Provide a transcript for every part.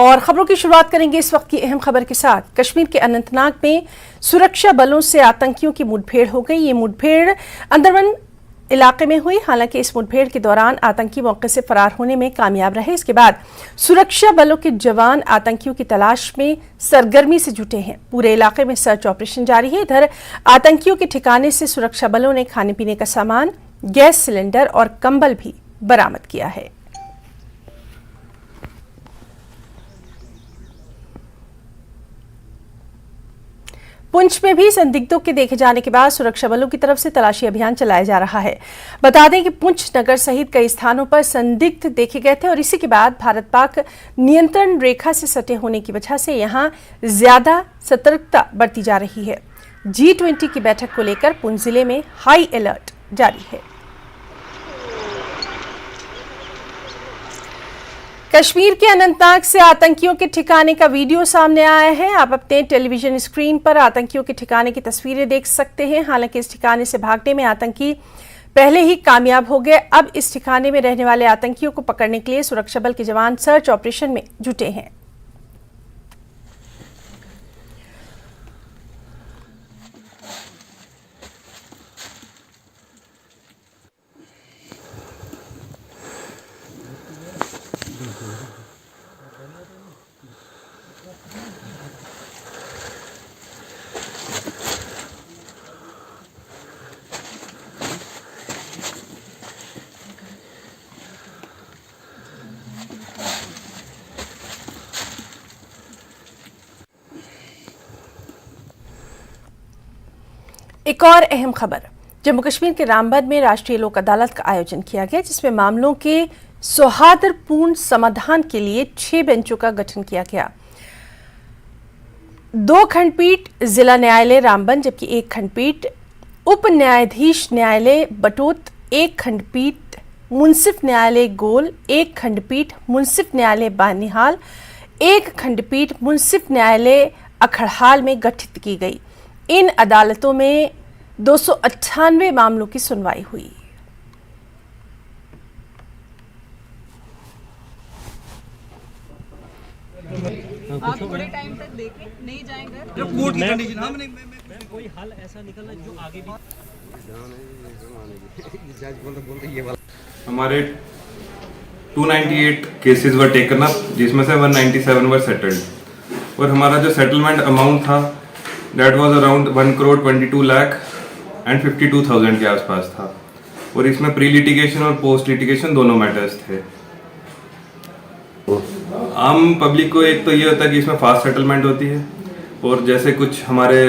और खबरों की शुरुआत करेंगे इस वक्त की अहम खबर के साथ। कश्मीर के अनंतनाग में सुरक्षा बलों से आतंकियों की मुठभेड़ हो गई। ये मुठभेड़ अंदरवन इलाके में हुई। हालांकि इस मुठभेड़ के दौरान आतंकी मौके से फरार होने में कामयाब रहे। इसके बाद सुरक्षा बलों के जवान आतंकियों की तलाश में सरगर्मी से जुटे हैं। पूरे इलाके में सर्च ऑपरेशन जारी है। इधर आतंकियों के ठिकाने से सुरक्षा बलों ने खाने पीने का सामान, गैस सिलेंडर और कंबल भी बरामद किया है। पुंछ में भी संदिग्धों के देखे जाने के बाद सुरक्षा बलों की तरफ से तलाशी अभियान चलाया जा रहा है। बता दें कि पुंछ नगर सहित कई स्थानों पर संदिग्ध देखे गए थे और इसी के बाद भारत पाक नियंत्रण रेखा से सटे होने की वजह से यहां ज्यादा सतर्कता बरती जा रही है। G20 की बैठक को लेकर पुंछ जिले में हाई अलर्ट जारी है। कश्मीर के अनंतनाग से आतंकियों के ठिकाने का वीडियो सामने आया है। आप अपने टेलीविजन स्क्रीन पर आतंकियों के ठिकाने की तस्वीरें देख सकते हैं। हालांकि इस ठिकाने से भागने में आतंकी पहले ही कामयाब हो गए। अब इस ठिकाने में रहने वाले आतंकियों को पकड़ने के लिए सुरक्षा बल के जवान सर्च ऑपरेशन में जुटे हैं। एक और अहम खबर, जम्मू कश्मीर के रामबन में राष्ट्रीय लोक अदालत का आयोजन किया गया, जिसमें मामलों के सौहार्दपूर्ण समाधान के लिए 6 बेंचों का गठन किया गया। 2 खंडपीठ जिला न्यायालय रामबन, जबकि 1 खंडपीठ उप न्यायाधीश न्यायालय बटोत, 1 खंडपीठ मुंसिफ न्यायालय गोल, 1 खंडपीठ मुंसिफ न्यायालय बानिहाल, 1 खंडपीठ मुंसिफ न्यायालय अखड़हाल में गठित की गई। इन अदालतों में 298 मामलों की सुनवाई हुई। आप थोड़े टाइम तक देखें, नहीं जाएंगे जब कोर्ट की कंडीशन हमने कोई हल ऐसा निकलना जो आगे भी जज बोलते ये वाला। हमारे 298 केसेस वर टेकन अप, जिसमें से 197 वर सेटल्ड और हमारा जो सेटलमेंट अमाउंट था that was around 1 crore 22 lakh and 52,000 के आसपास था। और इसमें प्री लिटिगेशन और पोस्ट लिटिगेशन दोनों मैटर्स थे। आम पब्लिक को एक तो ये होता है कि इसमें फास्ट सेटलमेंट होती है, और जैसे कुछ हमारे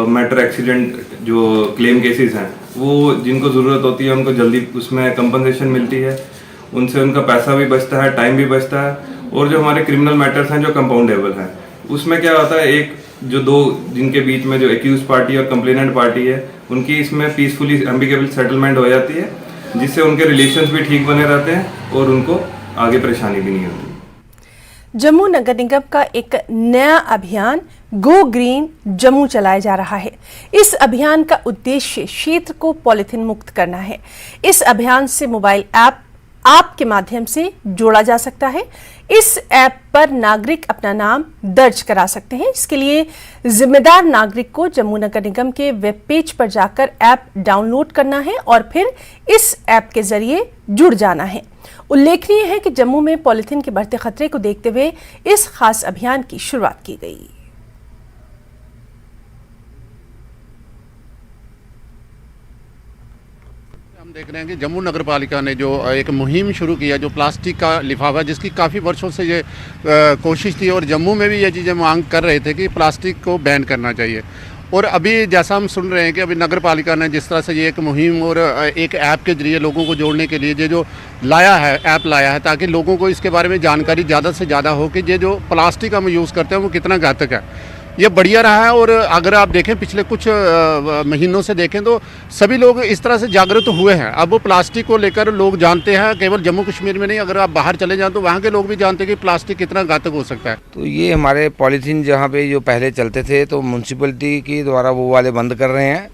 मैटर एक्सीडेंट जो क्लेम केसेस हैं वो जिनको ज़रूरत होती है उनको जल्दी उसमें कंपनसेशन मिलती है, उनसे उनका पैसा भी बचता है, टाइम भी बचता है। और जो हमारे क्रिमिनल मैटर्स हैं जो कंपाउंडेबल हैं, उसमें क्या होता है, एक जो 2 जिनके बीच में जो एक्यूज पार्टी और कंप्लेनेंट पार्टी है उनकी इसमें पीसफुली एम्बिकेबल सेटलमेंट हो जाती है, जिससे उनके रिलेशंस भी ठीक बने रहते हैं और उनको आगे परेशानी भी नहीं होती। जम्मू नगर निगम का एक नया अभियान गो ग्रीन जम्मू चलाया जा रहा है। इस अभियान का उद्देश्य क्षेत्र को पॉलिथीन मुक्त करना है। इस अभियान से मोबाइल ऐप के माध्यम से जोड़ा जा सकता है। इस ऐप पर नागरिक अपना नाम दर्ज करा सकते हैं। इसके लिए जिम्मेदार नागरिक को जम्मू नगर निगम के वेब पेज पर जाकर ऐप डाउनलोड करना है और फिर इस ऐप के जरिए जुड़ जाना है। उल्लेखनीय है कि जम्मू में पॉलिथीन के बढ़ते खतरे को देखते हुए इस खास अभियान की शुरुआत की गई। हम देख रहे हैं कि जम्मू नगर पालिका ने जो एक मुहिम शुरू किया, जो प्लास्टिक का लिफाफा, जिसकी काफ़ी वर्षों से ये कोशिश थी और जम्मू में भी ये चीज़ें मांग कर रहे थे कि प्लास्टिक को बैन करना चाहिए। और अभी जैसा हम सुन रहे हैं कि अभी नगर पालिका ने जिस तरह से ये एक मुहिम और एक ऐप के जरिए लोगों को जोड़ने के लिए ये जो लाया है, ऐप लाया है, ताकि लोगों को इसके बारे में जानकारी ज़्यादा से ज़्यादा हो कि ये जो प्लास्टिक हम यूज़ करते हैं वो कितना घातक है। ये बढ़िया रहा है। और अगर आप देखें पिछले कुछ महीनों से देखें तो सभी लोग इस तरह से जागरूक हुए हैं। अब वो प्लास्टिक को लेकर लोग जानते हैं, केवल जम्मू कश्मीर में नहीं, अगर आप बाहर चले जाएं तो वहाँ के लोग भी जानते हैं कि प्लास्टिक कितना घातक हो सकता है। तो ये हमारे पॉलीथीन जहाँ पे जो पहले चलते थे तो म्यूनसिपलिटी के द्वारा वो वाले बंद कर रहे हैं।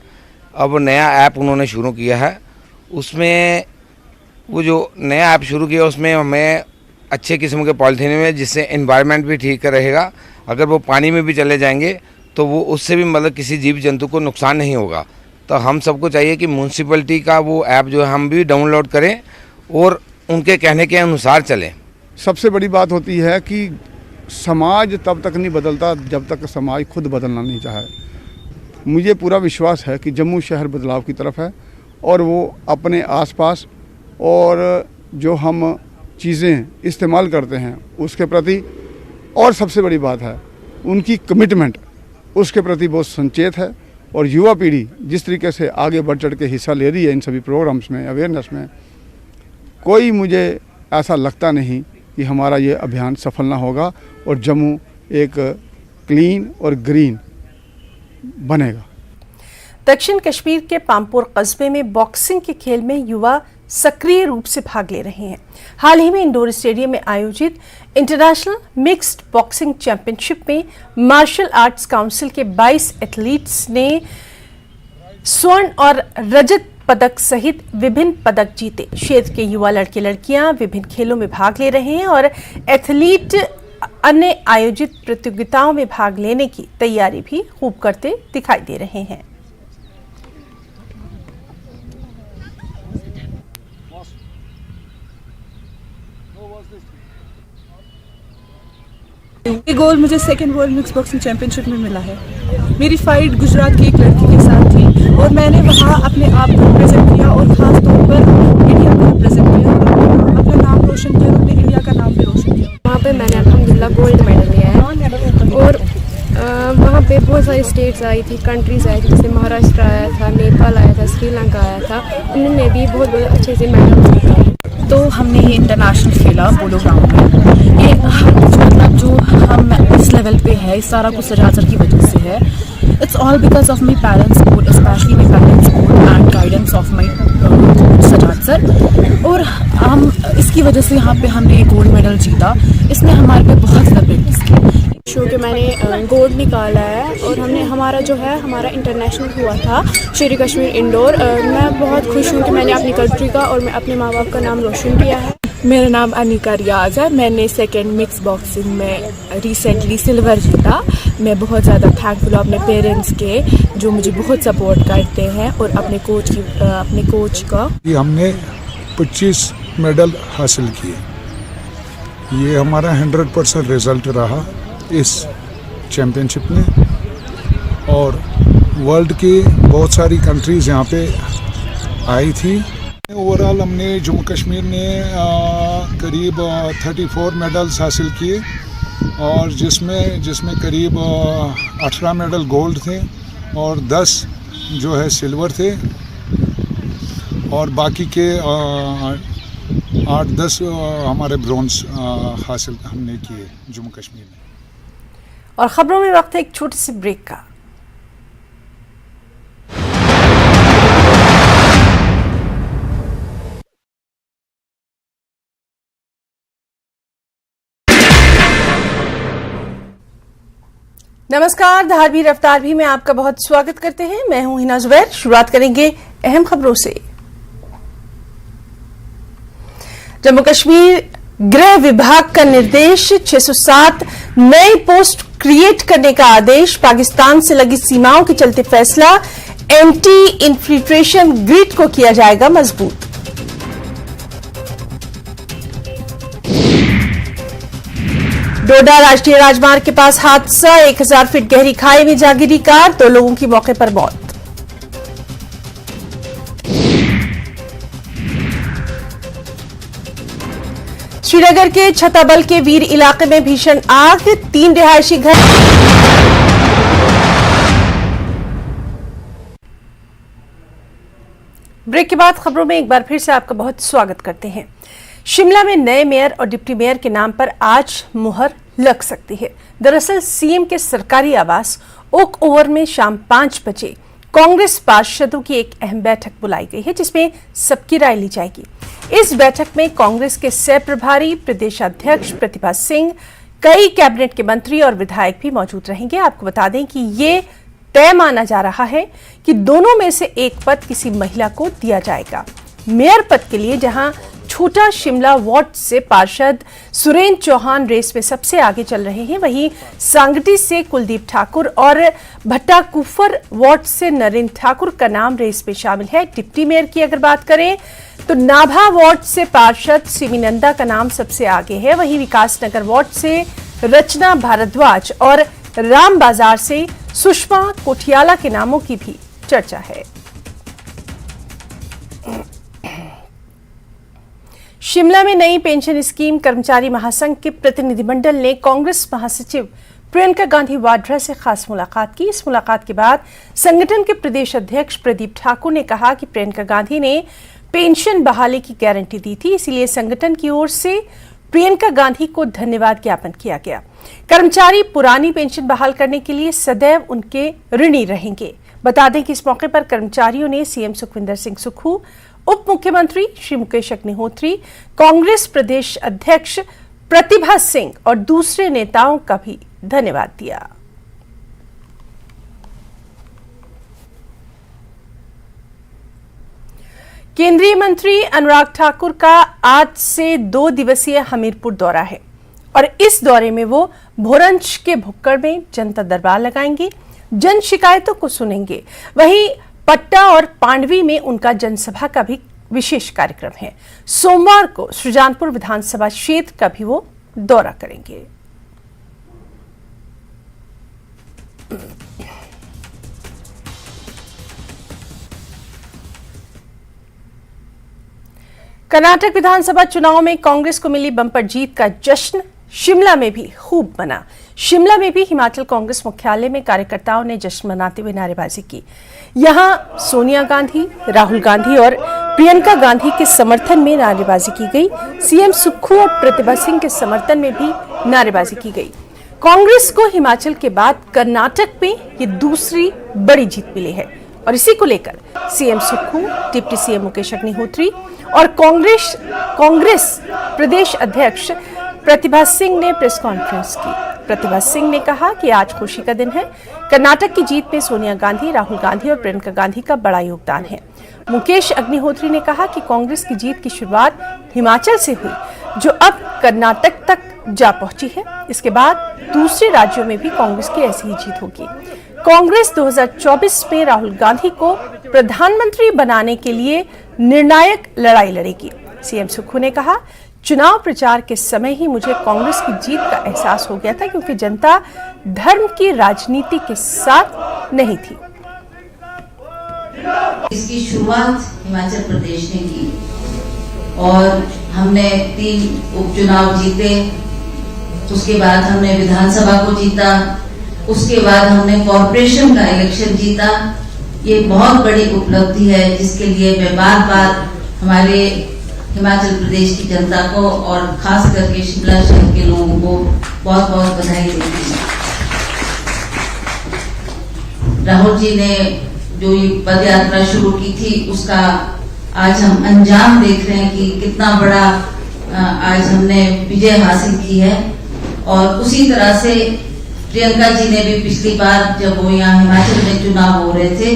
अब नया ऐप उन्होंने शुरू किया है, उसमें वो जो नया ऐप शुरू किया उसमें हमें अच्छे किस्म के पॉलीथीन में, जिससे एनवायरनमेंट भी ठीक रहेगा। अगर वो पानी में भी चले जाएंगे तो वो उससे भी मतलब किसी जीव जंतु को नुकसान नहीं होगा। तो हम सबको चाहिए कि म्यूनसिपलिटी का वो ऐप जो है हम भी डाउनलोड करें और उनके कहने के अनुसार चलें। सबसे बड़ी बात होती है कि समाज तब तक नहीं बदलता जब तक समाज खुद बदलना नहीं चाहे। मुझे पूरा विश्वास है कि जम्मू शहर बदलाव की तरफ है और वो अपने आसपास और जो हम चीज़ें इस्तेमाल करते हैं उसके प्रति, और सबसे बड़ी बात है उनकी कमिटमेंट, उसके प्रति बहुत संचेत है। और युवा पीढ़ी जिस तरीके से आगे बढ़ चढ़ के हिस्सा ले रही है इन सभी प्रोग्राम्स में, अवेयरनेस में, कोई मुझे ऐसा लगता नहीं कि हमारा ये अभियान सफल ना होगा और जम्मू एक क्लीन और ग्रीन बनेगा। दक्षिण कश्मीर के पामपुर कस्बे में बॉक्सिंग के खेल में युवा सक्रिय रूप से भाग ले रहे हैं। हाल ही में इंडोर स्टेडियम में आयोजित इंटरनेशनल मिक्स्ड बॉक्सिंग चैंपियनशिप में मार्शल आर्ट्स काउंसिल के 22 एथलीट्स ने स्वर्ण और रजत पदक सहित विभिन्न पदक जीते। क्षेत्र के युवा लड़के लड़कियां विभिन्न खेलों में भाग ले रहे हैं और एथलीट अन्य आयोजित प्रतियोगिताओं में भाग लेने की तैयारी भी खूब करते दिखाई दे रहे हैं। ये गोल्ड मुझे second world mix boxing championship में मिला है। मेरी फाइट गुजरात की एक लड़की के साथ थी और मैंने वहाँ अपने आप को रिप्रेजेंट किया और ख़ास तौर पर इंडिया को रिप्रेजेंट किया, अपना नाम रोशन किया, अपने इंडिया का नाम भी रोशन किया। वहाँ पे मैंने अल्हम्दुलिल्लाह गोल्ड मेडल लिया है और वहाँ पे बहुत सारी स्टेट्स आई थी, कंट्रीज़ आई थी, जैसे महाराष्ट्र आया था, नेपाल आया था, श्रीलंका आया था। उन्होंने भी बहुत अच्छे से मेडल जीते। तो हमने ये इंटरनेशनल खेला पोलो ग्राउंड में। ये हर कुछ मतलब जो हम इस लेवल पे है, इस सारा कुछ सजाद सर की वजह से है। It's all because of my parents support, specially my parents support and guidance of my Sajad sir. और हम इसकी वजह से यहाँ पे हमने गोल्ड मेडल जीता। इसने हमारे पे बहुत ज़्यादा प्रैक्टिस की। शो के मैंने गोल्ड निकाला है और हमने हमारा जो है हमारा इंटरनेशनल हुआ था शेर कश्मीर इंडोर। मैं बहुत खुश हूँ कि मैंने अपनी कंट्री का और मैं अपने माँ बाप का नाम रोशन किया है। मेरा नाम अनिका रियाज है। मैंने सेकंड मिक्स बॉक्सिंग में रिसेंटली सिल्वर जीता। मैं बहुत ज़्यादा थैंकफुल हूँ अपने पेरेंट्स के, जो मुझे बहुत सपोर्ट करते हैं, और अपने कोच का। हमने 25 मेडल हासिल किए। ये हमारा 100% रिजल्ट रहा इस चैम्पियनशिप में। और वर्ल्ड की बहुत सारी कंट्रीज़ यहाँ पे आई थी। ओवरऑल हमने जम्मू कश्मीर ने करीब 34 मेडल्स हासिल किए और जिसमें करीब 18 मेडल गोल्ड थे और 10 जो है सिल्वर थे और बाकी के 8-10 हमारे ब्रॉन्ज हासिल हमने किए जम्मू कश्मीर में। और खबरों में वक्त है एक छोटे से ब्रेक का। नमस्कार, धारवी रफ्तार भी में आपका बहुत स्वागत करते हैं। मैं हूं हिना जुबैर। शुरुआत करेंगे अहम खबरों से। जम्मू कश्मीर गृह विभाग का निर्देश, 607 नए पोस्ट क्रिएट करने का आदेश। पाकिस्तान से लगी सीमाओं के चलते फैसला, एंटी इन्फिल्ट्रेशन ग्रिड को किया जाएगा मजबूत। डोडा राष्ट्रीय राजमार्ग के पास हादसा, 1000 फीट गहरी खाई में जा गिरी कार, 2 लोगों की मौके पर मौत। श्रीनगर के छताबल के वीर इलाके में भीषण आग, 3 रिहायशी घर। ब्रेक के बाद खबरों में एक बार फिर से आपका बहुत स्वागत करते हैं। शिमला में नए मेयर और डिप्टी मेयर के नाम पर आज मुहर लग सकती है। दरअसल सीएम के सरकारी आवास ओक ओवर में शाम 5 बजे कांग्रेस पार्षदों की एक अहम बैठक बुलाई गई है, जिसमें सबकी राय ली जाएगी। इस बैठक में कांग्रेस के सह प्रभारी प्रदेशाध्यक्ष प्रतिभा सिंह, कई कैबिनेट के मंत्री और विधायक भी मौजूद रहेंगे। आपको बता दें कि ये तय माना जा रहा है कि दोनों में से एक पद किसी महिला को दिया जाएगा। मेयर पद के लिए जहां छोटा शिमला वार्ड से पार्षद सुरेंद्र चौहान रेस में सबसे आगे चल रहे हैं। वहीं सांगटी से कुलदीप ठाकुर और भट्टाकुफर वार्ड से नरेंद्र ठाकुर का नाम रेस में शामिल है। डिप्टी मेयर की अगर बात करें तो नाभा वार्ड से पार्षद सिमी नंदा का नाम सबसे आगे है। वहीं विकासनगर वार्ड से रचना भारद्वाज और राम बाजार से सुषमा कोठियाला के नामों की भी चर्चा है। शिमला में नई पेंशन स्कीम कर्मचारी महासंघ के प्रतिनिधिमंडल ने कांग्रेस महासचिव प्रियंका गांधी वाड्रा से खास मुलाकात की। इस मुलाकात के बाद संगठन के प्रदेश अध्यक्ष प्रदीप ठाकुर ने कहा कि प्रियंका गांधी ने पेंशन बहाली की गारंटी दी थी, इसीलिए संगठन की ओर से प्रियंका गांधी को धन्यवाद ज्ञापन किया गया। कर्मचारी पुरानी पेंशन बहाल करने के लिए सदैव उनके ऋणी रहेंगे। बता दें कि इस मौके पर कर्मचारियों ने सीएम सुखविंदर सिंह सुक्खू, उप मुख्यमंत्री श्री मुकेश अग्निहोत्री, कांग्रेस प्रदेश अध्यक्ष प्रतिभा सिंह और दूसरे नेताओं का भी धन्यवाद दिया। केंद्रीय मंत्री अनुराग ठाकुर का आज से 2 दिवसीय हमीरपुर दौरा है और इस दौरे में वो भोरंज के भुक्कड़ में जनता दरबार लगाएंगे, जन शिकायतों को सुनेंगे। वहीं पट्टा और पांडवी में उनका जनसभा का भी विशेष कार्यक्रम है। सोमवार को सुजानपुर विधानसभा क्षेत्र का भी वो दौरा करेंगे। कर्नाटक विधानसभा चुनाव में कांग्रेस को मिली बंपर जीत का जश्न शिमला में भी खूब मना। शिमला में भी हिमाचल कांग्रेस मुख्यालय में कार्यकर्ताओं ने जश्न मनाते हुए नारेबाजी की। यहां सोनिया गांधी, राहुल गांधी और प्रियंका गांधी के समर्थन में नारेबाजी की गई। सीएम सुक्खू और प्रतिभा सिंह के समर्थन में भी नारेबाजी की गई। कांग्रेस को हिमाचल के बाद कर्नाटक में ये दूसरी बड़ी जीत मिली है और इसी को लेकर CM Sukhu, deputy CM Mukesh Agnihotri और कांग्रेस प्रदेश अध्यक्ष प्रतिभा सिंह ने प्रेस कॉन्फ्रेंस की। प्रतिभा सिंह ने कहा कि आज खुशी का दिन है। कर्नाटक की जीत में सोनिया गांधी, राहुल गांधी और प्रियंका गांधी का बड़ा योगदान है। मुकेश अग्निहोत्री ने कहा कि कांग्रेस की जीत की शुरुआत हिमाचल से हुई, जो अब कर्नाटक तक जा पहुंची है। इसके बाद दूसरे राज्यों में भी कांग्रेस की ऐसी ही जीत होगी। कांग्रेस 2024 में राहुल गांधी को प्रधानमंत्री बनाने के लिए निर्णायक लड़ाई लड़ेगी। सीएम सुक्खू ने कहा, चुनाव प्रचार के समय ही मुझे कांग्रेस की जीत का एहसास हो गया था, क्योंकि जनता धर्म की राजनीति के साथ नहीं थी। इसकी शुरुआत हिमाचल प्रदेश ने की और हमने 3 उपचुनाव जीते। उसके बाद हमने विधानसभा को जीता, उसके बाद हमने कॉर्पोरेशन का इलेक्शन जीता। ये बहुत बड़ी उपलब्धि है, जिसके लिए मैं बार बार हमारे हिमाचल प्रदेश की जनता को और खास करके शिमला शहर के लोगों को बहुत बहुत बधाई देती हूँ। राहुल जी ने जो ये पद यात्रा शुरू की थी, उसका आज हम अंजाम देख रहे हैं कि कितना बड़ा आज हमने विजय हासिल की है। और उसी तरह से प्रियंका जी ने भी पिछली बार जब वो यहाँ हिमाचल में चुनाव हो रहे थे,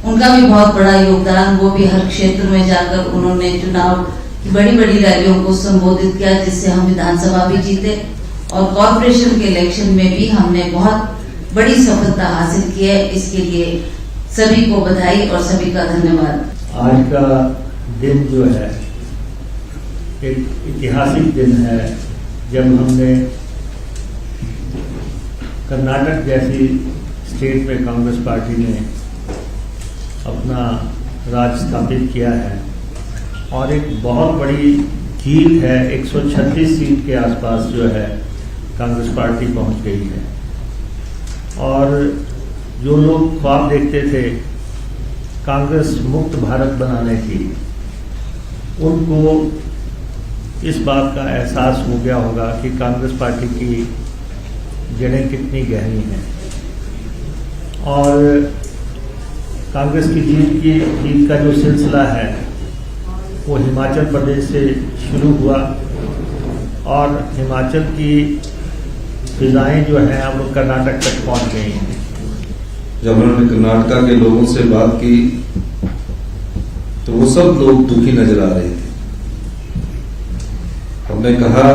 उनका भी बहुत बड़ा योगदान, वो भी हर क्षेत्र में जाकर उन्होंने चुनाव की बड़ी बड़ी रैलियों को संबोधित किया, जिससे हम विधानसभा भी जीते और कॉर्पोरेशन के इलेक्शन में भी हमने बहुत बड़ी सफलता हासिल की है। इसके लिए सभी को बधाई और सभी का धन्यवाद। आज का दिन जो है एक ऐतिहासिक दिन है, जब हमने कर्नाटक जैसी स्टेट में कांग्रेस पार्टी ने अपना राज स्थापित किया है और एक बहुत बड़ी जीत है। 136 सीट के आसपास जो है कांग्रेस पार्टी पहुंच गई है और जो लोग ख्वाब देखते थे कांग्रेस मुक्त भारत बनाने की, उनको इस बात का एहसास हो गया होगा कि कांग्रेस पार्टी की जड़ें कितनी गहरी हैं। और कांग्रेस की जीत का जो सिलसिला है वो हिमाचल प्रदेश से शुरू हुआ और हिमाचल की फिजाएं जो हैं अब वो कर्नाटक तक पहुंच गई हैं। जब उन्होंने कर्नाटका के लोगों से बात की तो वो सब लोग दुखी नजर आ रहे थे। हमने कहा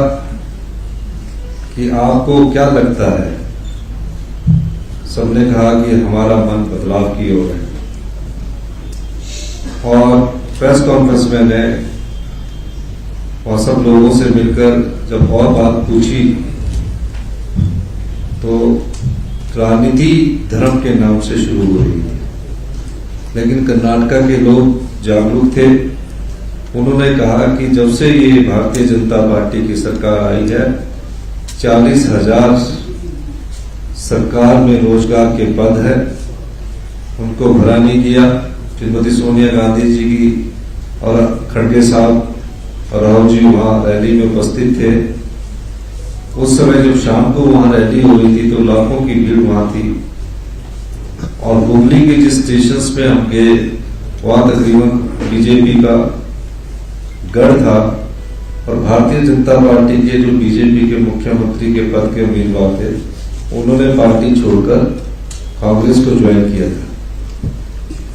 कि आपको क्या लगता है? सबने कहा कि हमारा मन बदलाव की ओर है। और प्रेस कॉन्फ्रेंस में मैं और सब लोगों से मिलकर जब और बात पूछी तो राजनीति धर्म के नाम से शुरू हो रही थी, लेकिन कर्नाटक के लोग जागरूक थे। उन्होंने कहा कि जब से ये भारतीय जनता पार्टी की सरकार आई है 40,000 सरकार में रोजगार के पद है, उनको भरा नहीं किया। श्रीमती सोनिया गांधी जी की और खड़गे साहब और राहुल जी वहां रैली में उपस्थित थे। उस समय जब शाम को वहां रैली हो रही थी तो लाखों की भीड़ वहां थी और हुगली के जिस स्टेशन पे हम गए वहां तकरीबन बीजेपी का गढ़ था और भारतीय जनता पार्टी के जो बीजेपी के मुख्यमंत्री के पद के उम्मीदवार थे उन्होंने पार्टी छोड़कर कांग्रेस को ज्वाइन किया था।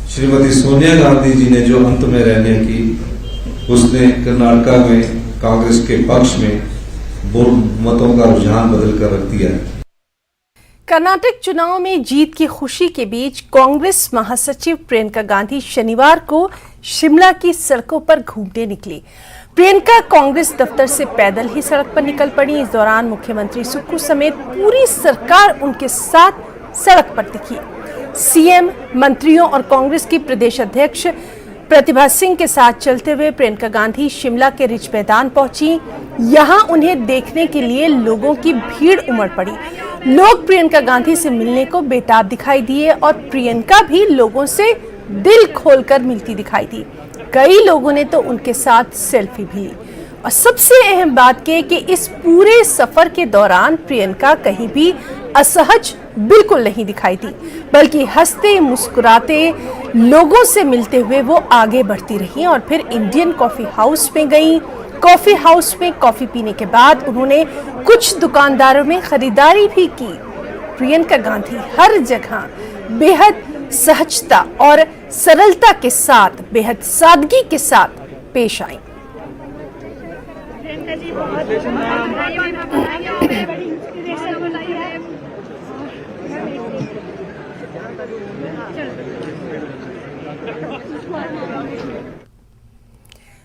श्रीमती सोनिया गांधी जी ने जो अंत में रहने की उसने कर्नाटक में कांग्रेस के पक्ष में मतों का रुझान बदल कर रख दिया है। कर्नाटक चुनाव में जीत की खुशी के बीच कांग्रेस महासचिव प्रियंका गांधी शनिवार को शिमला की सड़कों पर घूमने निकली। प्रियंका कांग्रेस दफ्तर से पैदल ही सड़क पर निकल पड़ी। इस दौरान मुख्यमंत्री सुक्खू समेत पूरी सरकार उनके साथ सड़क पर दिखी। सीएम, मंत्रियों और कांग्रेस की प्रदेश अध्यक्ष प्रतिभा सिंह के साथ चलते हुए प्रियंका गांधी शिमला के रिज मैदान पहुंची। यहां उन्हें देखने के लिए लोगों की भीड़ उमड़ पड़ी। लोग प्रियंका गांधी से मिलने को बेताब दिखाई दिए और प्रियंका भी लोगों से दिल खोलकर मिलती दिखाई दी। कई लोगों ने तो उनके साथ सेल्फी भी ली। और सबसे अहम बात यह कि इस पूरे सफर के दौरान प्रियंका कहीं भी असहज बिल्कुल नहीं दिखाई दी, बल्कि हंसते मुस्कुराते लोगों से मिलते हुए वो आगे बढ़ती रही और फिर इंडियन कॉफी हाउस में गई। कॉफी हाउस में कॉफी पीने के बाद उन्होंने कुछ दुकानदारों में खरीदारी भी की। प्रियंका गांधी हर जगह बेहद सहजता और सरलता के साथ, बेहद सादगी के साथ पेश आई।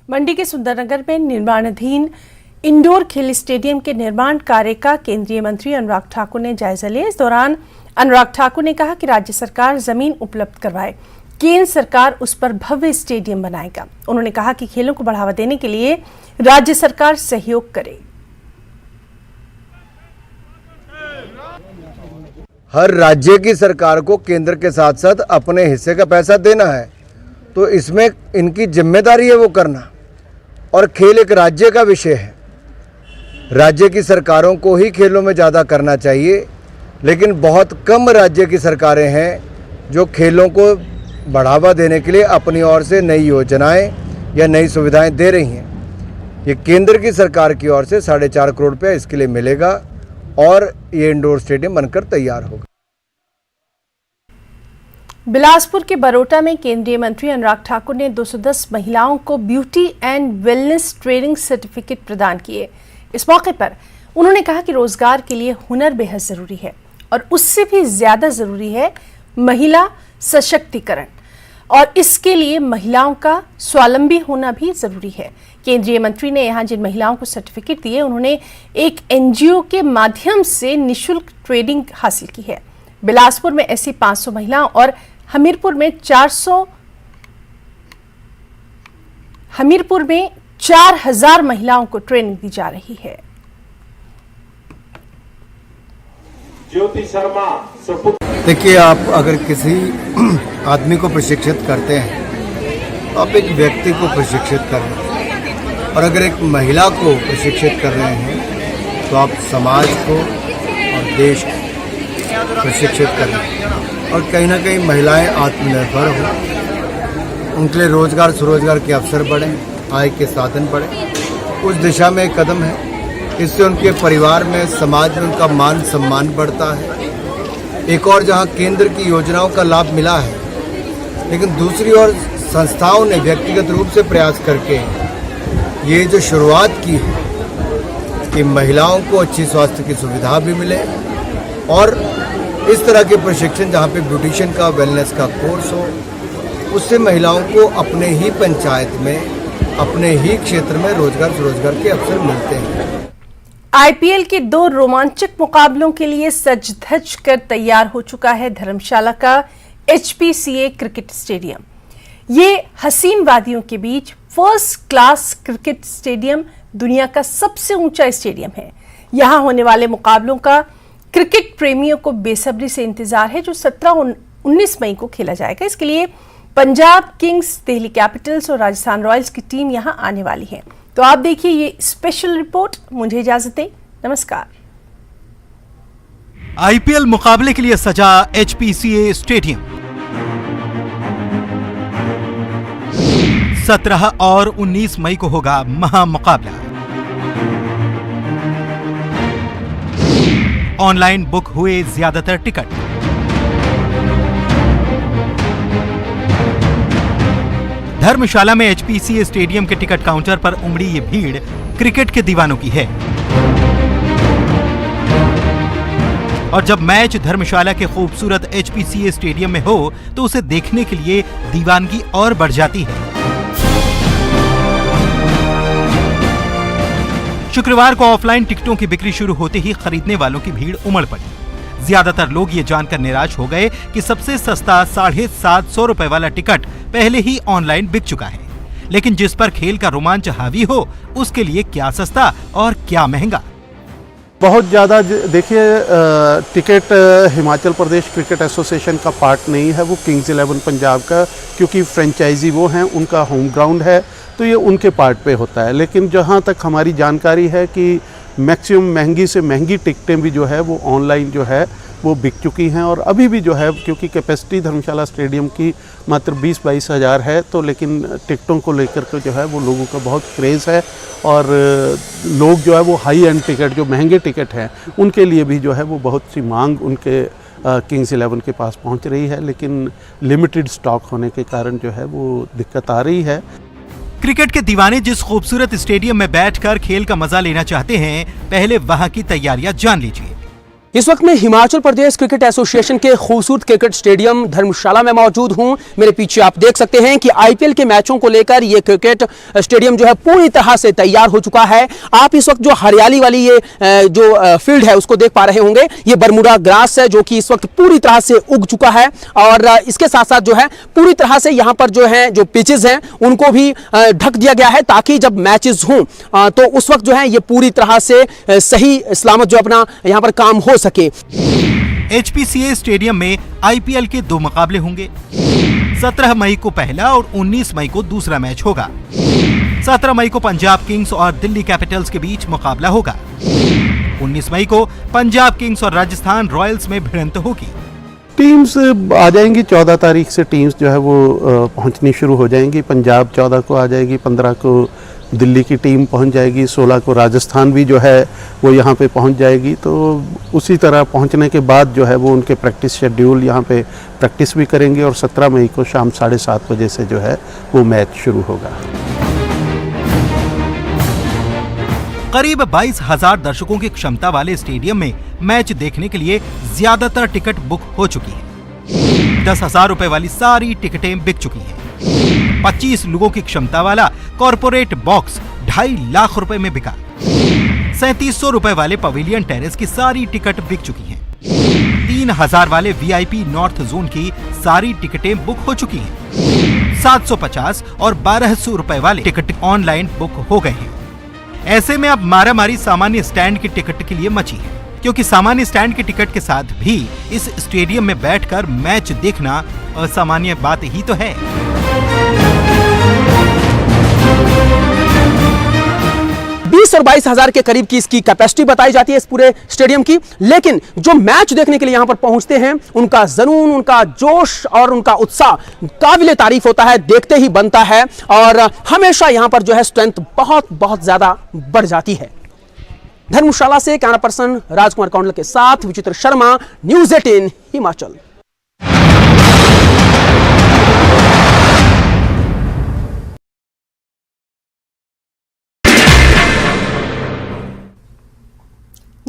मंडी के सुंदरनगर में निर्माणाधीन इंडोर खेल स्टेडियम के निर्माण कार्य का केंद्रीय मंत्री अनुराग ठाकुर ने जायजा लिया। इस दौरान अनुराग ठाकुर ने कहा कि राज्य सरकार जमीन उपलब्ध करवाए, केंद्र सरकार उस पर भव्य स्टेडियम बनाएगा। उन्होंने कहा कि खेलों को बढ़ावा देने के लिए राज्य सरकार सहयोग करे। हर राज्य की सरकार को केंद्र के साथ साथ अपने हिस्से का पैसा देना है, तो इसमें इनकी जिम्मेदारी है वो करना। और खेल एक राज्य का विषय है, राज्य की सरकारों को ही खेलों में ज़्यादा करना चाहिए, लेकिन बहुत कम राज्य की सरकारें हैं जो खेलों को बढ़ावा देने के लिए अपनी ओर से नई योजनाएं या नई सुविधाएं दे रही हैं। ये केंद्र की सरकार की ओर से 4.5 करोड़ रुपया इसके लिए मिलेगा और ये इंडोर स्टेडियम बनकर तैयार होगा। बिलासपुर के बरोटा में केंद्रीय मंत्री अनुराग ठाकुर ने 210 महिलाओं को beauty and wellness training certificate प्रदान किए। इस मौके पर उन्होंने कहा कि रोजगार के लिए हुनर बेहद जरूरी है और उससे भी ज्यादा जरूरी है महिला सशक्तिकरण, और इसके लिए महिलाओं का स्वावलंबी होना भी जरूरी है। केंद्रीय मंत्री ने यहां जिन महिलाओं को सर्टिफिकेट दिए उन्होंने एक एनजीओ के माध्यम से निःशुल्क ट्रेनिंग हासिल की है। बिलासपुर में ऐसी 500 महिलाओं और हमीरपुर में 4000 महिलाओं को ट्रेनिंग दी जा रही है। ज्योति शर्मा। देखिए, आप अगर किसी आदमी को प्रशिक्षित करते हैं तो आप एक व्यक्ति को प्रशिक्षित कर रहे हैं, और अगर एक महिला को प्रशिक्षित कर रहे हैं तो आप समाज को और देश को प्रशिक्षित कर रहे हैं। और कहीं ना कहीं महिलाएं आत्मनिर्भर हों, उनके लिए रोजगार स्वरोजगार के अवसर बढ़ें, आय के साधन बढ़ें, उस दिशा में एक कदम है। इससे उनके परिवार में, समाज में उनका मान सम्मान बढ़ता है। एक और जहां केंद्र की योजनाओं का लाभ मिला है, लेकिन दूसरी ओर संस्थाओं ने व्यक्तिगत रूप से प्रयास करके ये जो शुरुआत की है कि महिलाओं को अच्छी स्वास्थ्य की सुविधा भी मिले और इस तरह के प्रशिक्षण जहाँ पे ब्यूटिशियन का वेलनेस का कोर्स हो, उससे महिलाओं को अपने ही पंचायत में, अपने ही क्षेत्र में रोजगार के अवसर मिलते हैं। आईपीएल के 2 रोमांचक मुकाबलों के लिए सज धज कर तैयार हो चुका है धर्मशाला का HPCA क्रिकेट स्टेडियम। ये हसीन वादियों के बीच फर्स्ट क्लास क्रिकेट स्टेडियम दुनिया का सबसे ऊंचा स्टेडियम है। यहां होने वाले मुकाबलों का क्रिकेट प्रेमियों को बेसब्री से इंतजार है, जो 17-19 मई को खेला जाएगा। इसके लिए पंजाब किंग्स, दिल्ली कैपिटल्स और राजस्थान रॉयल्स की टीम यहां आने वाली है। तो आप देखिए ये स्पेशल रिपोर्ट। मुझे इजाजत दें, नमस्कार। आईपीएल मुकाबले के लिए सजा HPCA स्टेडियम। 17 और 19 मई को होगा महामुकाबला। ऑनलाइन बुक हुए ज्यादातर टिकट। धर्मशाला में HPCA स्टेडियम के टिकट काउंटर पर उमड़ी ये भीड़ क्रिकेट के दीवानों की है। और जब मैच धर्मशाला के खूबसूरत HPCA स्टेडियम में हो तो उसे देखने के लिए दीवानगी और बढ़ जाती है। शुक्रवार को ऑफलाइन टिकटों की बिक्री शुरू होते ही खरीदने वालों की भीड़ उमड़ पड़ी। ज्यादातर लोग ये जानकर निराश हो गए कि सबसे सस्ता 750 रुपए वाला टिकट पहले ही ऑनलाइन बिक चुका है। लेकिन जिस पर खेल का रोमांच हावी हो, उसके लिए क्या सस्ता और क्या महंगा। बहुत ज़्यादा देखिए, ticket Himachal Pradesh cricket association का पार्ट नहीं है, वो किंग्स 11 पंजाब का, क्योंकि फ्रेंचाइजी वो हैं, उनका होम ग्राउंड है, तो ये उनके पार्ट पे होता है। लेकिन जहाँ तक हमारी जानकारी है कि मैक्सिमम महंगी से महंगी टिकटें भी जो है वो ऑनलाइन जो है वो बिक चुकी हैं। और अभी भी जो है, क्योंकि कैपेसिटी धर्मशाला स्टेडियम की मात्र 20-22 हज़ार है, तो लेकिन टिकटों को लेकर के जो है वो लोगों का बहुत क्रेज़ है। और लोग जो है वो हाई एंड टिकट, जो महंगे टिकट हैं, उनके लिए भी जो है वो बहुत सी मांग उनके किंग्स 11 के पास पहुंच रही है। लेकिन लिमिटेड स्टॉक होने के कारण जो है वो दिक्कत आ रही है। क्रिकेट के दीवाने जिस खूबसूरत स्टेडियम में बैठकर खेल का मजा लेना चाहते हैं, पहले वहां की तैयारियां जान लीजिए। इस वक्त मैं हिमाचल प्रदेश क्रिकेट एसोसिएशन के खूबसूरत क्रिकेट स्टेडियम धर्मशाला में मौजूद हूं। मेरे पीछे आप देख सकते हैं कि आईपीएल के मैचों को लेकर ये क्रिकेट स्टेडियम जो है पूरी तरह से तैयार हो चुका है। आप इस वक्त जो हरियाली वाली ये जो फील्ड है उसको देख पा रहे होंगे, ये बरमूडा ग्रास है जो कि इस वक्त पूरी तरह से उग चुका है। और इसके साथ साथ जो है पूरी तरह से यहाँ पर जो है जो पिचेस हैं उनको भी ढक दिया गया है, ताकि जब मैचेस हों तो उस वक्त जो है ये पूरी तरह से सही सलामत जो अपना यहाँ पर काम हो सके। HPCA स्टेडियम में आईपीएल के 2 मुकाबले होंगे। 17 मई को पहला और 19 मई को दूसरा मैच होगा। 17 मई को पंजाब किंग्स और दिल्ली कैपिटल्स के बीच मुकाबला होगा। 19 मई को पंजाब किंग्स और राजस्थान रॉयल्स में भिड़ंत होगी। टीम्स आ जाएंगी, 14 तारीख से टीम्स जो है वो पहुंचनी शुरू हो जाएंगी। पंजाब 14 को आ जाएगी, 15 को दिल्ली की टीम पहुंच जाएगी, 16 को राजस्थान भी जो है वो यहाँ पे पहुंच जाएगी। तो उसी तरह पहुंचने के बाद जो है वो उनके प्रैक्टिस शेड्यूल यहाँ पे प्रैक्टिस भी करेंगे। और 17 मई को शाम 7:30 बजे से जो है वो मैच शुरू होगा। करीब 22,000 दर्शकों की क्षमता वाले स्टेडियम में मैच देखने के लिए ज्यादातर टिकट बुक हो चुकी है। 10,000 रुपए वाली सारी टिकटें बिक चुकी हैं। 25 लोगों की क्षमता वाला कॉर्पोरेट बॉक्स 2.5 लाख रुपए में बिका। 3700 रुपए वाले पवेलियन टेरेस की सारी टिकट बिक चुकी हैं। 3000 वाले VIP नॉर्थ जोन की सारी टिकटें बुक हो चुकी हैं। 750 और 1200 रुपए वाले टिकट ऑनलाइन बुक हो गए हैं। ऐसे में अब मारामारी सामान्य स्टैंड की टिकट के लिए मची है, क्योंकि सामान्य स्टैंड की टिकट के साथ भी इस स्टेडियम में बैठकर मैच देखना असामान्य बात ही तो है। 20 और 22 हजार के करीब की इसकी कैपेसिटी बताई जाती है इस पूरे स्टेडियम की। लेकिन जो मैच देखने के लिए यहां पर पहुंचते हैं, उनका जुनून, उनका जोश और उनका उत्साह काबिले तारीफ होता है, देखते ही बनता है। और हमेशा यहां पर जो है स्ट्रेंथ बहुत ज्यादा बढ़ जाती है। धर्मशाला से कैमरा पर्सन राजकुमार कौंडल के साथ विचित्र शर्मा, न्यूज़ 18 हिमाचल।